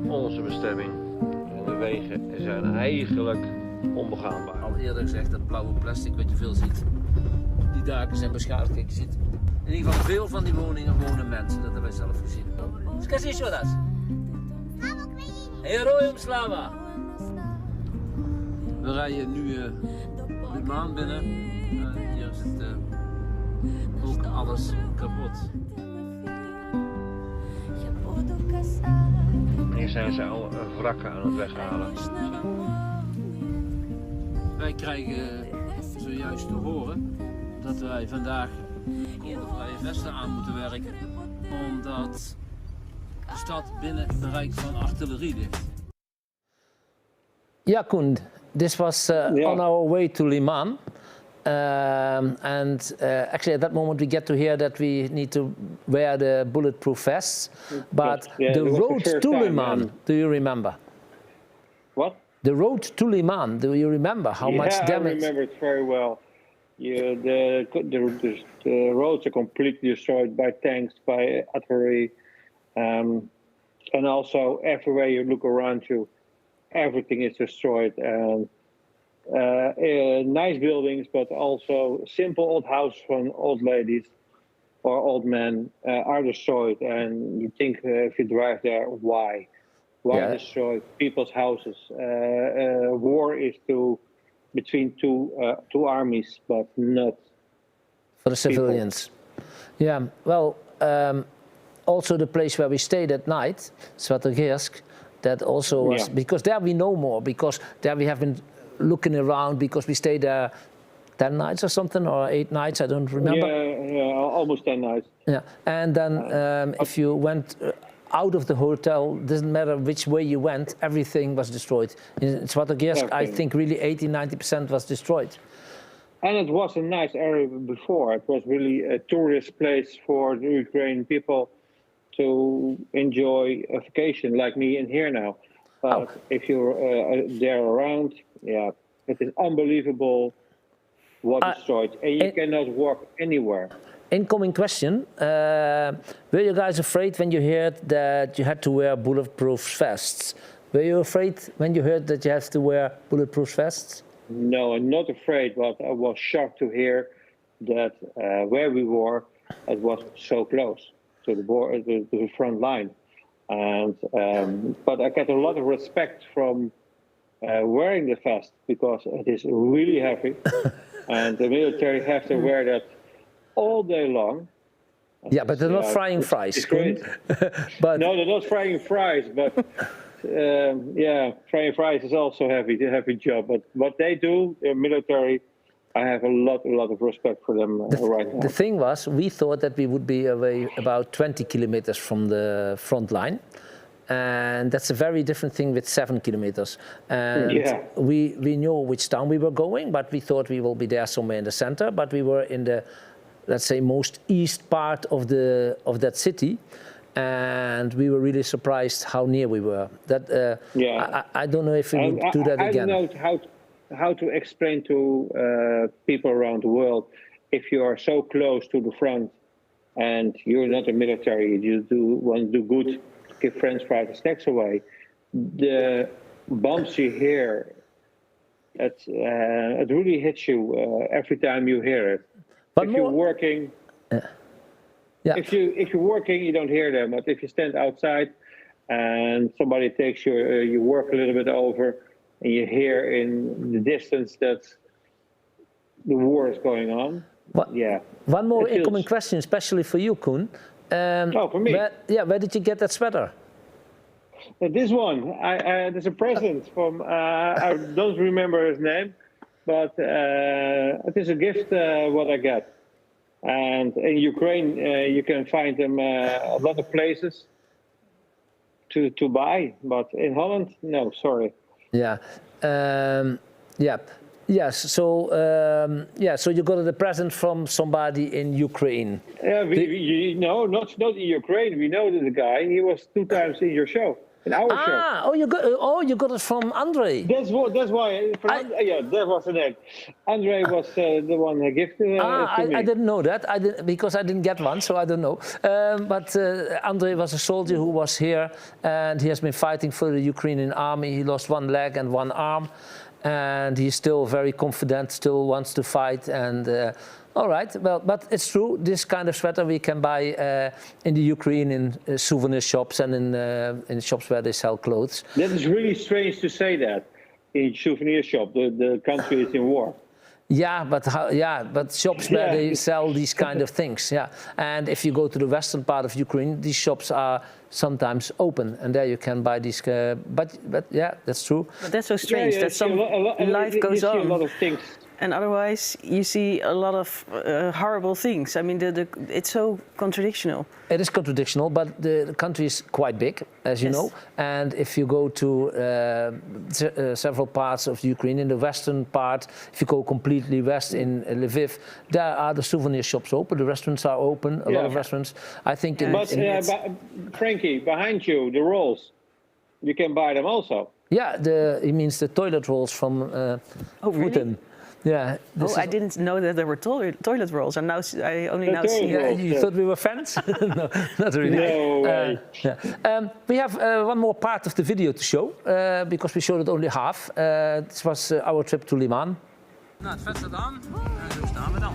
onze bestemming. En de wegen zijn eigenlijk onbegaanbaar. Al eerder gezegd, dat blauwe plastic wat je veel ziet, die daken zijn beschadigd. Kijk, je ziet in ieder geval veel van die woningen wonen mensen, dat hebben wij zelf gezien. Скажи еще раз. Героям слава! We rijden nu de maan binnen. Hier is het ook alles kapot. Hier zijn ze al wrakken aan het weghalen. Wij krijgen zojuist te horen dat wij vandaag onder vrije vesten aan moeten werken. omdat de stad binnen het bereik van artillerie ligt. Ja, Koen, this was on our way to Liman. Actually at that moment we get to hear that we need to wear the bulletproof vests. But the road to Liman, do you remember? What? The road to Liman, do you remember how much damage? I remember it very well. The roads are completely destroyed by tanks, by artillery, and also everywhere you look around you, everything is destroyed. And nice buildings, but also simple old houses from old ladies or old men are destroyed. And you think if you drive there, why? Why destroy people's houses? War is between two armies, but not for the civilians. People. Yeah, well, also the place where we stayed at night, Wekelijks, that also was, because there we know more, because there we have been looking around, because we stayed there 10 nights or something, or 8 nights, I don't remember. Yeah, almost 10 nights. Yeah, and then if you went out of the hotel, doesn't matter which way you went, everything was destroyed. In Wekelijks, I think really 80–90% was destroyed. And it was a nice area before. It was really a tourist place for the Ukrainian people to enjoy a vacation, like me in here now. But if you're there around, it is unbelievable what destroyed, and you cannot walk anywhere. Incoming question, were you guys afraid when you heard that you had to wear bulletproof vests? Were you afraid when you heard that you have to wear bulletproof vests? No, I'm not afraid, but I was shocked to hear that where we were, it was so close to the border, to the front line. And but I get a lot of respect from wearing the vest, because it is really heavy, and the military have to wear that all day long. Yeah, but they're not frying fries. But no, they're not frying fries. But frying fries is also a heavy job. But what they do, the military, I have a lot of respect for them right now. The thing was, we thought that we would be away about 20 kilometers from the front line. And that's a very different thing with 7 kilometers. And we knew which town we were going, but we thought we will be there somewhere in the center. But we were in the, let's say, most east part of that city. And we were really surprised how near we were. That I don't know if we would do that again. I don't know how to explain to people around the world, if you are so close to the front and you're not a military, you want to do good, give French fries snacks away. The bombs you hear, it really hits you every time you hear it. But if you're working, if you're working, you don't hear them. But if you stand outside and somebody takes your work a little bit over, and you hear in the distance that the war is going on. One more incoming question, especially for you, Koen. For me. Where did you get that sweater? This one, there's a present from, I don't remember his name, but it is a gift what I got. And in Ukraine, you can find them a lot of places to buy, but in Holland, no, sorry. Yes. So you got a present from somebody in Ukraine. No, not in Ukraine. We know the guy. He was 2 times in your show, in our show. You got it from Andre. That's why. That was the name. Andre was the one who gifted it to me. I didn't know that. Because I didn't get one, so I don't know. But Andre was a soldier who was here, and he has been fighting for the Ukrainian army. He lost 1 leg and 1 arm. And he's still very confident, still wants to fight. And all right, well, but it's true. This kind of sweater we can buy in the Ukraine in souvenir shops and in shops where they sell clothes. That is really strange to say that in souvenir shop. The country is in war. Yeah, but shops where they sell these kind of things. Yeah, and if you go to the western part of Ukraine, these shops are sometimes open, and there you can buy these. But yeah, that's true. But that's so strange that some life goes on. A lot of things. And otherwise, you see a lot of horrible things. I mean, it's so contradictional. It is contradictional, but the country is quite big, as you know. And if you go to several parts of Ukraine, in the western part, if you go completely west in Lviv, there are the souvenir shops open, the restaurants are open, a lot of restaurants. I think. Frankie, behind you, the rolls, you can buy them also. Yeah, it means the toilet rolls from Putin. Yeah. I didn't know that there were toilet rolls, and now I only now see. Yeah, you thought we were friends? No, not really. No way. We have one more part of the video to show because we showed it only half. This was our trip to Liman. Nou, het vet staat aan en zo staan we dan.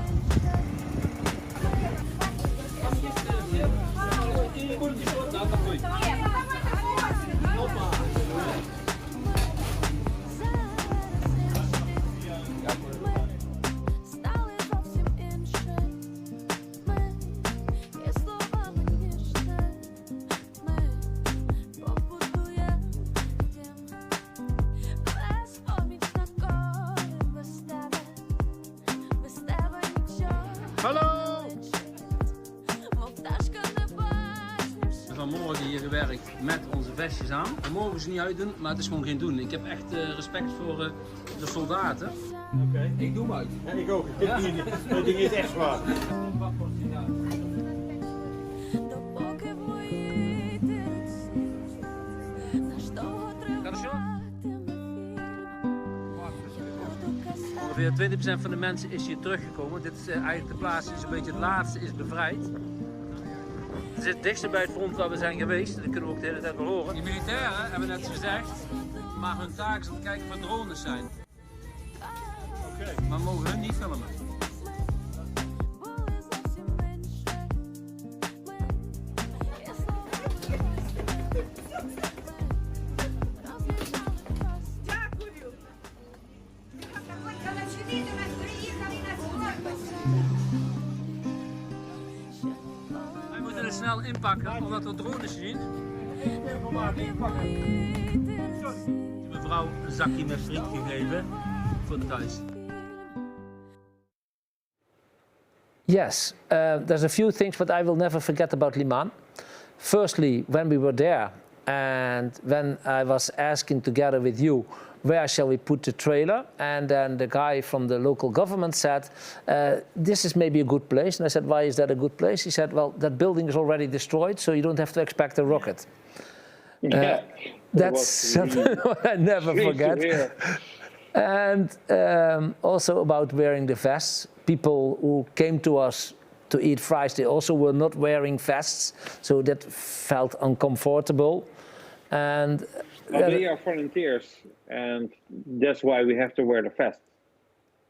Hallo! Vanmorgen hier gewerkt met onze vestjes aan. We mogen ze niet uitdoen, maar het is gewoon geen doen. Ik heb echt respect voor de soldaten. Oké, ik doe hem uit. Ja, ik ook. Dat ding is echt zwaar. Ongeveer 20% van de mensen is hier teruggekomen. Dit is eigenlijk de plaats die zo'n beetje het laatste is bevrijd. Het is het dichtste bij het front waar we zijn geweest. Dat kunnen we ook de hele tijd wel horen. Die militairen hebben net gezegd, maar hun taak is om te kijken of er drones zijn. Maar mogen hun niet filmen. Wij moeten er snel inpakken omdat we drones zien. Die mevrouw een zakje met friet gegeven voor thuis. Yes, there's a few things but I will never forget about Liman. Firstly, when we were there and when I was asking together with you, where shall we put the trailer? And then the guy from the local government said, this is maybe a good place. And I said, why is that a good place? He said, well, that building is already destroyed, so you don't have to expect a rocket. That's something I never forget. And also about wearing the vests. People who came to us to eat fries, they also were not wearing vests, so that felt uncomfortable. And they are volunteers, and that's why we have to wear the vest.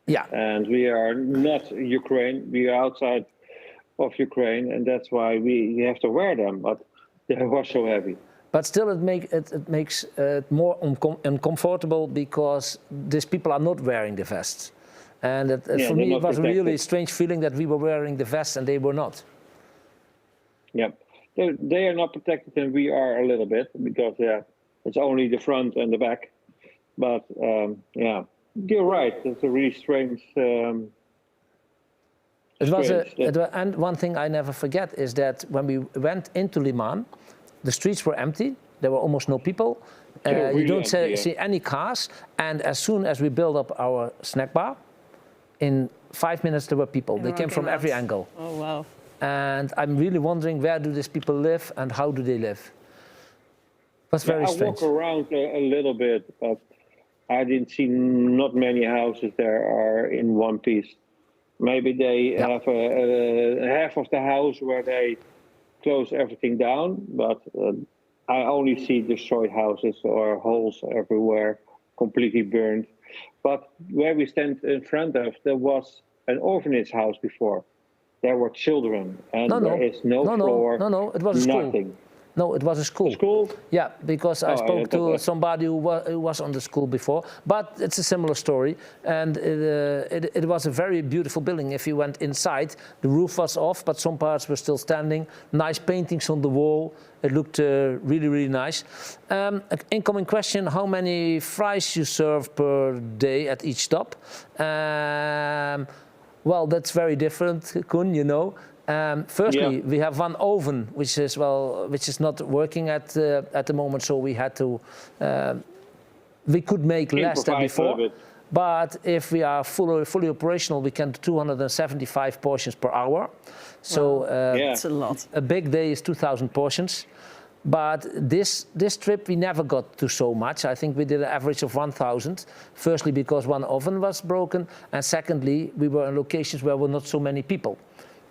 Yeah. And we are not Ukraine, we are outside of Ukraine, and that's why we have to wear them, but they were so heavy. But still it makes it more uncomfortable because these people are not wearing the vests. And for me it was really a strange feeling that we were wearing the vests and they were not. Yeah, they are not protected and we are a little bit because it's only the front and the back. But yeah, you're right, it's a really strange... And one thing I never forget is that when we went into Liman, the streets were empty, there were almost no people. Really you don't see any cars, and as soon as we built up our snack bar, in 5 minutes there were people. They came from every angle. Oh wow. And I'm really wondering, where do these people live and how do they live? That's very strange. I walk around a little bit, but I didn't see not many houses there are in one piece. Maybe they have half of the house where they close everything down, but I only see destroyed houses or holes everywhere, completely burned. But where we stand in front of, there was an orphanage house before. There were children, and there is no floor, it was a nothing. school. No, it was a school. School? Yeah, because I spoke to okay. somebody who was on the school before, but it's a similar story. And it was a very beautiful building. If you went inside, the roof was off, but some parts were still standing. Nice paintings on the wall. It looked really, really nice. Incoming question, how many fries you serve per day at each stop? Well, that's very different, Koen, you know. Firstly, we have one oven, which is not working at the moment, so we had to we could make less than before. But if we are fully operational, we can do 275 portions per hour. So that's a lot. A big day is 2,000 portions. But this trip we never got to so much. I think we did an average of 1,000. Firstly, because one oven was broken, and secondly, we were in locations where were not so many people.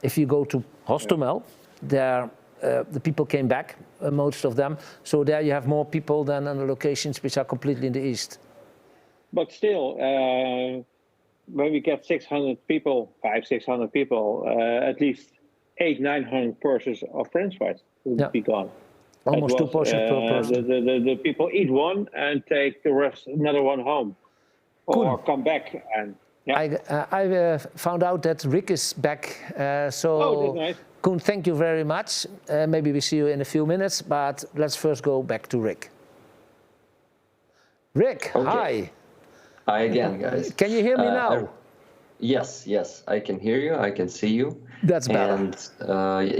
If you go to Hostomel, there the people came back, most of them. So there you have more people than in the locations which are completely in the east. But still, when we get 600 people, 500-600 people, at least 800-900 portions of French fries will be gone. Almost 2 portions per person. The people eat one and take the rest, another one home, or come back and. Yeah. I found out that Rick is back, so that's nice. Koen, thank you very much. Maybe we see you in a few minutes, but let's first go back to Rick. Rick, hi. Hi again, guys. Can you hear me now? Yes, I can hear you, I can see you. That's better. And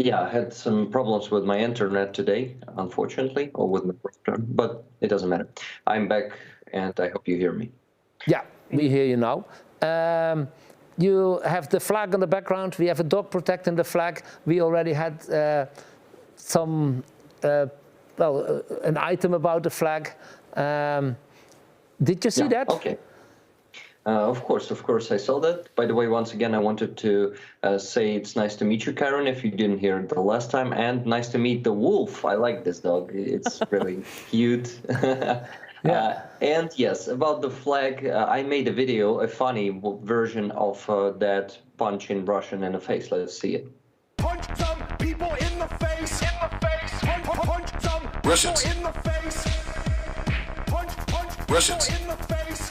yeah, I had some problems with my internet today, unfortunately, or with my router, but it doesn't matter. I'm back, and I hope you hear me. Yeah, we hear you now. You have the flag on the background. We have a dog protecting the flag. We already had an item about the flag. Did you see that? Okay. Of course, I saw that. By the way, once again, I wanted to say it's nice to meet you, Karen, if you didn't hear it the last time, and nice to meet the wolf. I like this dog. It's really cute. And yes, about the flag, I made a video, a funny version of that punch in Russian in the face. Let's see it. Punch some people in the face. Punch some Russians. people in the face. Punch Russians. people in the face.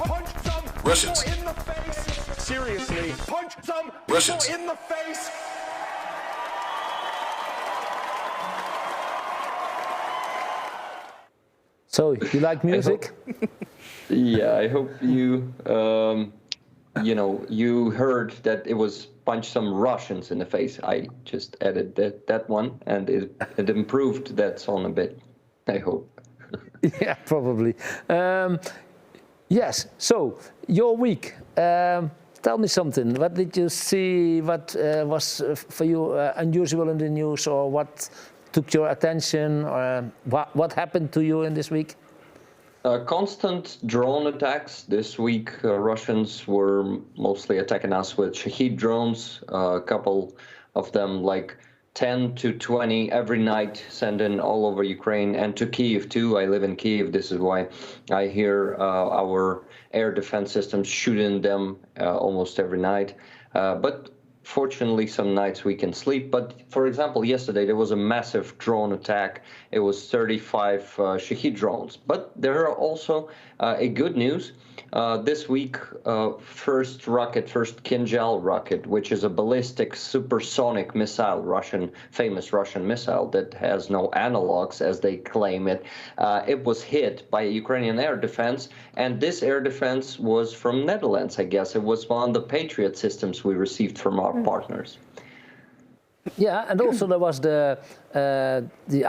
Punch some Russians. people in the face. Seriously, punch some Russians. people in the face. So, you like music? I hope you, you heard that it was punch some Russians in the face. I just added that one, and it improved that song a bit, I hope. Yeah, probably. Yes, so, your week. Tell me something. What did you see? What was for you unusual in the news, or what took your attention? What happened to you in this week? Constant drone attacks. This week, Russians were mostly attacking us with Shahid drones. A couple of them, like 10 to 20 every night, sent in all over Ukraine and to Kyiv too. I live in Kyiv. This is why I hear our air defense systems shooting them almost every night. But fortunately, some nights we can sleep. But for example, yesterday there was a massive drone attack. It was 35 Shahid drones. But there are also a good news. This week, first Kinjal rocket, which is a ballistic supersonic missile, famous Russian missile that has no analogs, as they claim it. It was hit by Ukrainian air defense, and this air defense was from Netherlands, I guess. It was one of the Patriot systems we received from our partners. Yeah, and also there was the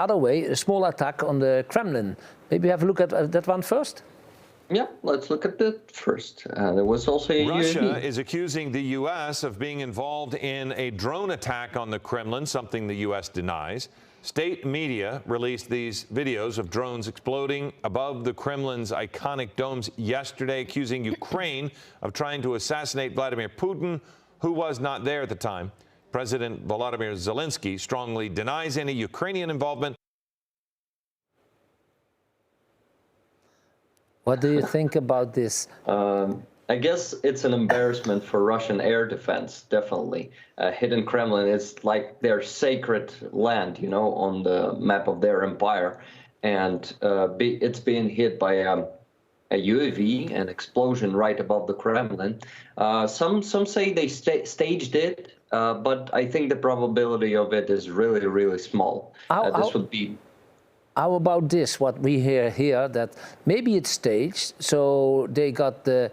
other way, a small attack on the Kremlin. Maybe have a look at that one first? Yeah, let's look at that first. There was also a Russia is accusing the U.S. of being involved in a drone attack on the Kremlin, something the U.S. denies. State media released these videos of drones exploding above the Kremlin's iconic domes yesterday, accusing Ukraine of trying to assassinate Vladimir Putin, who was not there at the time. President Volodymyr Zelensky strongly denies any Ukrainian involvement. What do you think about this? I guess it's an embarrassment for Russian air defense, definitely. Hidden Kremlin is like their sacred land, you know, on the map of their empire. And it's being hit by a UAV, an explosion right above the Kremlin. Some say they staged it, but I think the probability of it is really, really small. This would be... How about this, what we hear here, that maybe it's staged, so they got the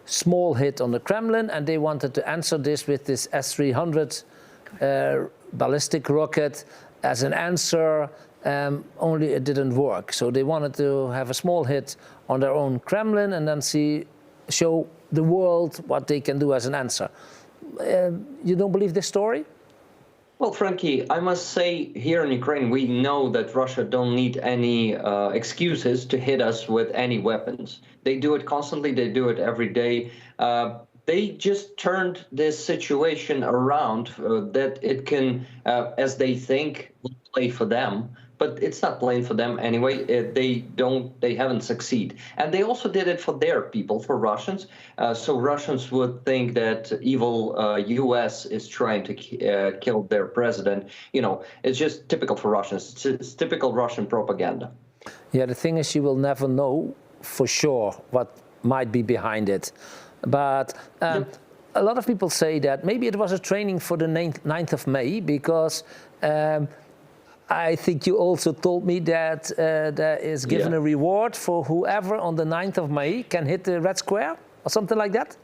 small hit on the Kremlin and they wanted to answer this with this S-300 ballistic rocket as an answer, only it didn't work. So they wanted to have a small hit on their own Kremlin and then show the world what they can do as an answer. You don't believe this story? Well, Frankie, I must say here in Ukraine, we know that Russia don't need any excuses to hit us with any weapons. They do it constantly. They do it every day. They just turned this situation around that it can, as they think, play for them. But it's not playing for them anyway. They haven't succeeded. And they also did it for their people, for Russians. So Russians would think that evil US is trying to kill their president. You know, it's just typical for Russians. It's typical Russian propaganda. Yeah, the thing is, you will never know for sure what might be behind it. But a lot of people say that maybe it was a training for the 9th of May because I think you also told me that there is given a reward for whoever on the 9th of May can hit the Red Square or something like that?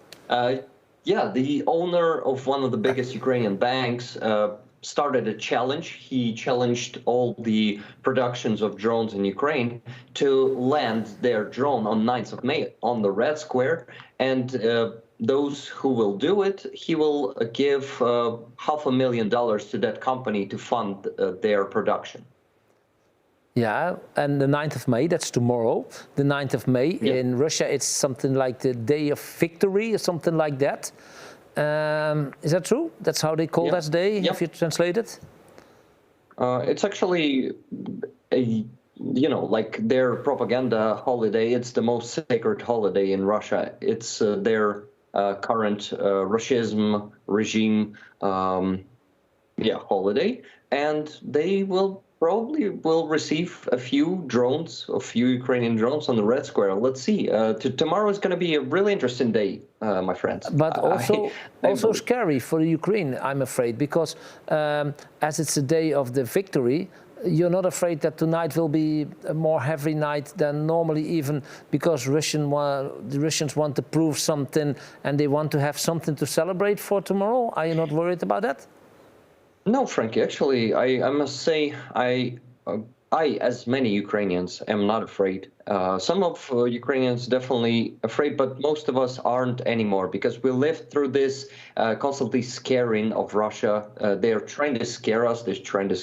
Yeah, the owner of one of the biggest Ukrainian banks started a challenge. He challenged all the productions of drones in Ukraine to land their drone on 9th of May on the Red Square. And those who will do it, he will give $500,000 to that company to fund their production. Yeah, and the 9th of May, that's tomorrow. The 9th of May in Russia, it's something like the Day of Victory or something like that. Is that true? That's how they call that day, if you translate it? It's actually like their propaganda holiday. It's the most sacred holiday in Russia. It's their current Russism regime holiday, and they probably will receive a few Ukrainian drones on the Red Square. Let's see. Tomorrow is going to be a really interesting day, my friends. But also scary for Ukraine, I'm afraid, because as it's a day of the victory, you're not afraid that tonight will be a more heavy night than normally, even because the Russians want to prove something and they want to have something to celebrate for tomorrow? Are you not worried about that? No, Frankie, actually, I must say I, as many Ukrainians, am not afraid. Some of Ukrainians definitely afraid, but most of us aren't anymore because we lived through this constantly scaring of Russia. They're trying to scare us. They're trying to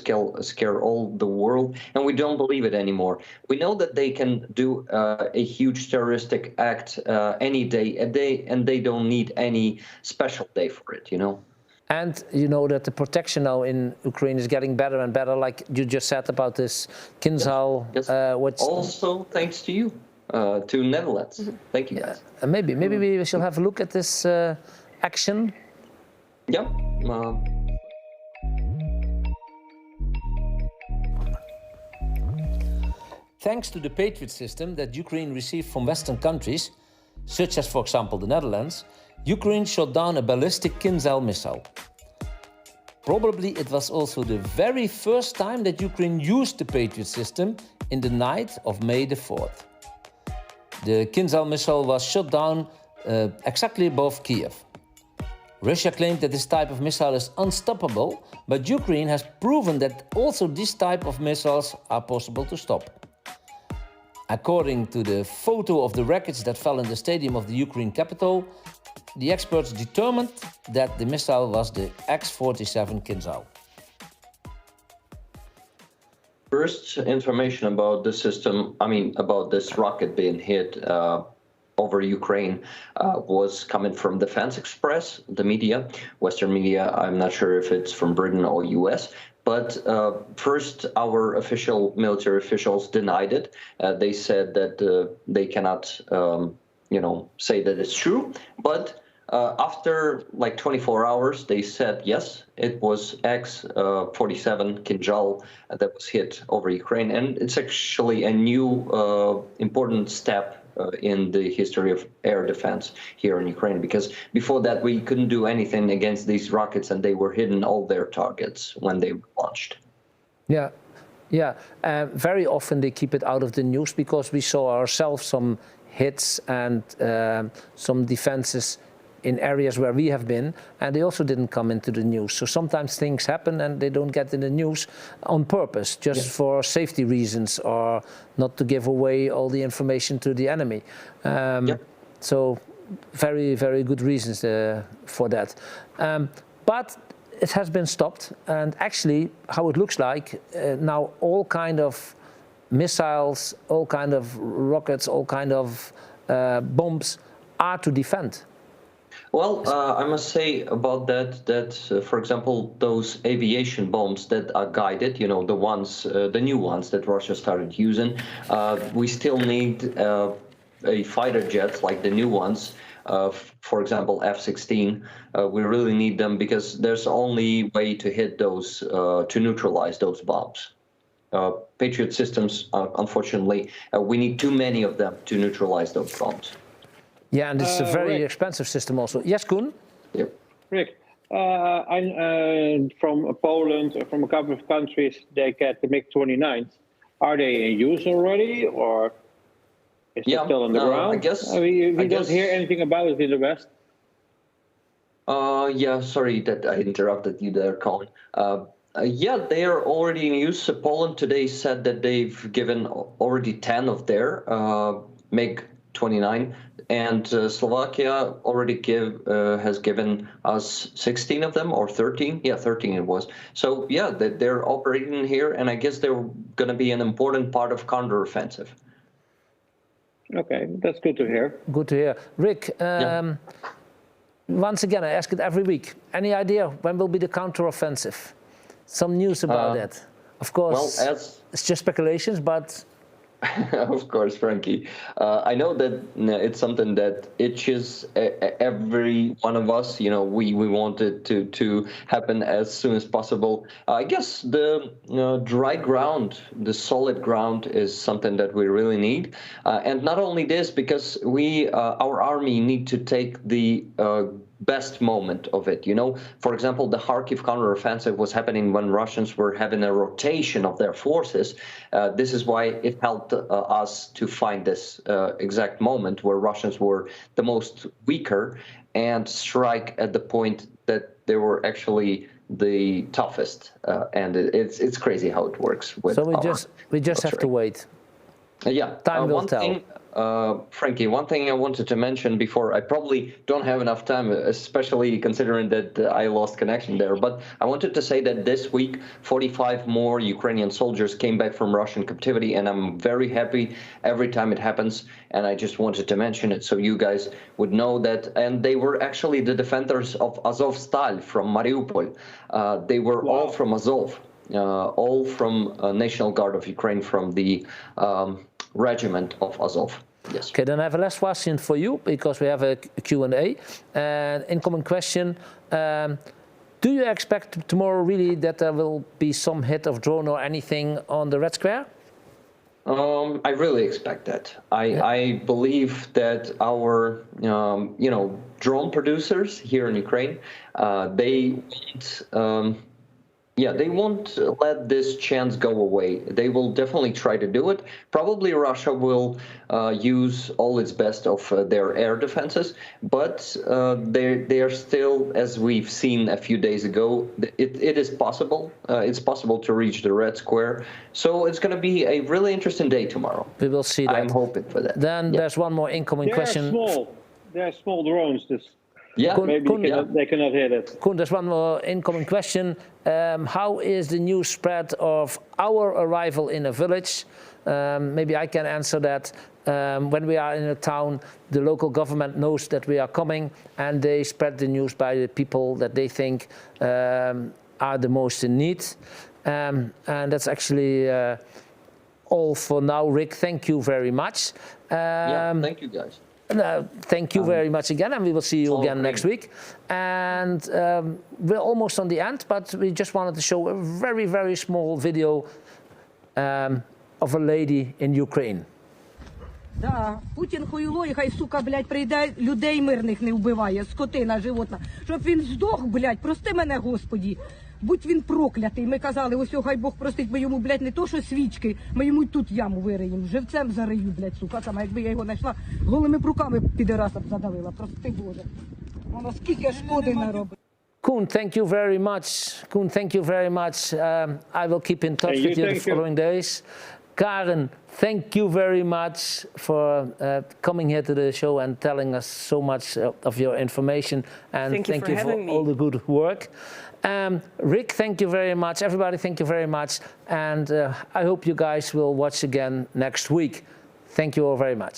scare all the world, and we don't believe it anymore. We know that they can do a huge terroristic act any day, and they don't need any special day for it, you know. And you know that the protection now in Ukraine is getting better and better, like you just said about this Kinzhal. Yes. Also thanks to you, to Netherlands. Mm-hmm. Thank you, guys. Maybe we shall have a look at this action. Yeah. Thanks to the Patriot system that Ukraine received from Western countries, such as, for example, the Netherlands, Ukraine shot down a ballistic Kinzhal missile. Probably it was also the very first time that Ukraine used the Patriot system in the night of May the 4th. The Kinzhal missile was shot down exactly above Kiev. Russia claimed that this type of missile is unstoppable, but Ukraine has proven that also this type of missiles are possible to stop. According to the photo of the wreckage that fell in the stadium of the Ukraine capital, the experts determined that the missile was the X-47 Kinzhal. First information about the system, about this rocket being hit over Ukraine was coming from Defense Express, the media, Western media. I'm not sure if it's from Britain or US. But first, our military officials denied it. They said that they cannot say that it's true. But after like 24 hours, they said, yes, it was X-47 Kinjal that was hit over Ukraine. And it's actually a new important step in the history of air defense here in Ukraine, because before that we couldn't do anything against these rockets, and they were hitting all their targets when they were launched. Yeah, yeah. Very often they keep it out of the news because we saw ourselves some hits and some defenses in areas where we have been, and they also didn't come into the news. So sometimes things happen and they don't get in the news on purpose, just for safety reasons or not to give away all the information to the enemy. So very, very good reasons for that. But it has been stopped, and actually how it looks like now, all kind of missiles, all kind of rockets, all kind of bombs are to defend. Well, I must say about that, for example, those aviation bombs that are guided, the new ones that Russia started using, we still need a fighter jets like the new ones, for example, F-16. We really need them because there's the only way to hit those, to neutralize those bombs. Patriot systems, unfortunately, we need too many of them to neutralize those bombs. Yeah, and it's a very expensive system also. Yes, Koen? Yep. Rick, I'm from Poland, from a couple of countries, they get the MiG-29s. Are they in use already, or is it still on the ground? I guess. We don't hear anything about it in the West. Yeah, sorry that I interrupted you there, Colin. Yeah, they are already in use. Poland today said that they've given already 10 of their MiG-29, and Slovakia already has given us 16 of them, or 13. Yeah, 13 it was. So yeah, they're operating here, and I guess they're going to be an important part of counteroffensive. Okay, that's good to hear. Good to hear. Rick, once again, I ask it every week. Any idea when will be the counteroffensive? Some news about that. Of course, it's just speculations, but... Of course, Frankie. I know that it's something that itches every one of us. We want it to happen as soon as possible. I guess the dry ground, the solid ground, is something that we really need. And not only this, because our army need to take the best moment of it. For example, the Kharkiv counteroffensive was happening when Russians were having a rotation of their forces. This is why it helped us to find this exact moment where Russians were the most weaker and strike at the point that they were actually the toughest. And it's crazy how it works. So we just have to wait. Yeah, time will tell. Frankie, one thing I wanted to mention before, I probably don't have enough time, especially considering that I lost connection there, but I wanted to say that this week 45 more Ukrainian soldiers came back from Russian captivity, and I'm very happy every time it happens, and I just wanted to mention it so you guys would know that. And they were actually the defenders of Azovstal from Mariupol. They were all from Azov. All from National Guard of Ukraine, from the regiment of Azov. Yes. Okay, then I have a last question for you, because we have a Q&A. Incoming question, do you expect tomorrow really that there will be some hit of drone or anything on the Red Square? I really expect that. I believe that our, drone producers here in Ukraine, they won't let this chance go away. They will definitely try to do it. Probably Russia will use all its best of their air defenses, but they are still, as we've seen a few days ago, it is possible. It's possible to reach the Red Square. So it's going to be a really interesting day tomorrow. We will see that. I'm hoping for that. Then there's one more incoming question. They're small drones. Yeah, maybe they cannot hit it. Koen, there's one more incoming question. How is the news spread of our arrival in a village? Maybe I can answer that. When we are in a town, the local government knows that we are coming, and they spread the news by the people that they think are the most in need. And that's actually all for now. Rick, thank you very much. Thank you, guys. Thank you very much again, and we will see you again next week. And we're almost on the end, but we just wanted to show a very, very small video of a lady in Ukraine. Да, Путін хуйло, і хай, сука, блядь, прийде, людей мирних не вбиває, скотина, животна. Щоб він здох, блядь, прости мене, Господі. Будь він проклятий. Ми казали, ось хай Бог простить, ми йому, блядь, не то, що свічки, ми йому й тут яму вириємо, живцем зарию, блядь, сука, сама, якби я його знайшла, голими руками підераса б задавила, прости Боже. Воно скільки шкоди наробить. Koen, thank you very much. Koen, thank you very much. I will keep in touch with you the following days. Karen, thank you very much for coming here to the show and telling us so much of your information. And thank you for all the good work. Rick, thank you very much. Everybody, thank you very much. And I hope you guys will watch again next week. Thank you all very much.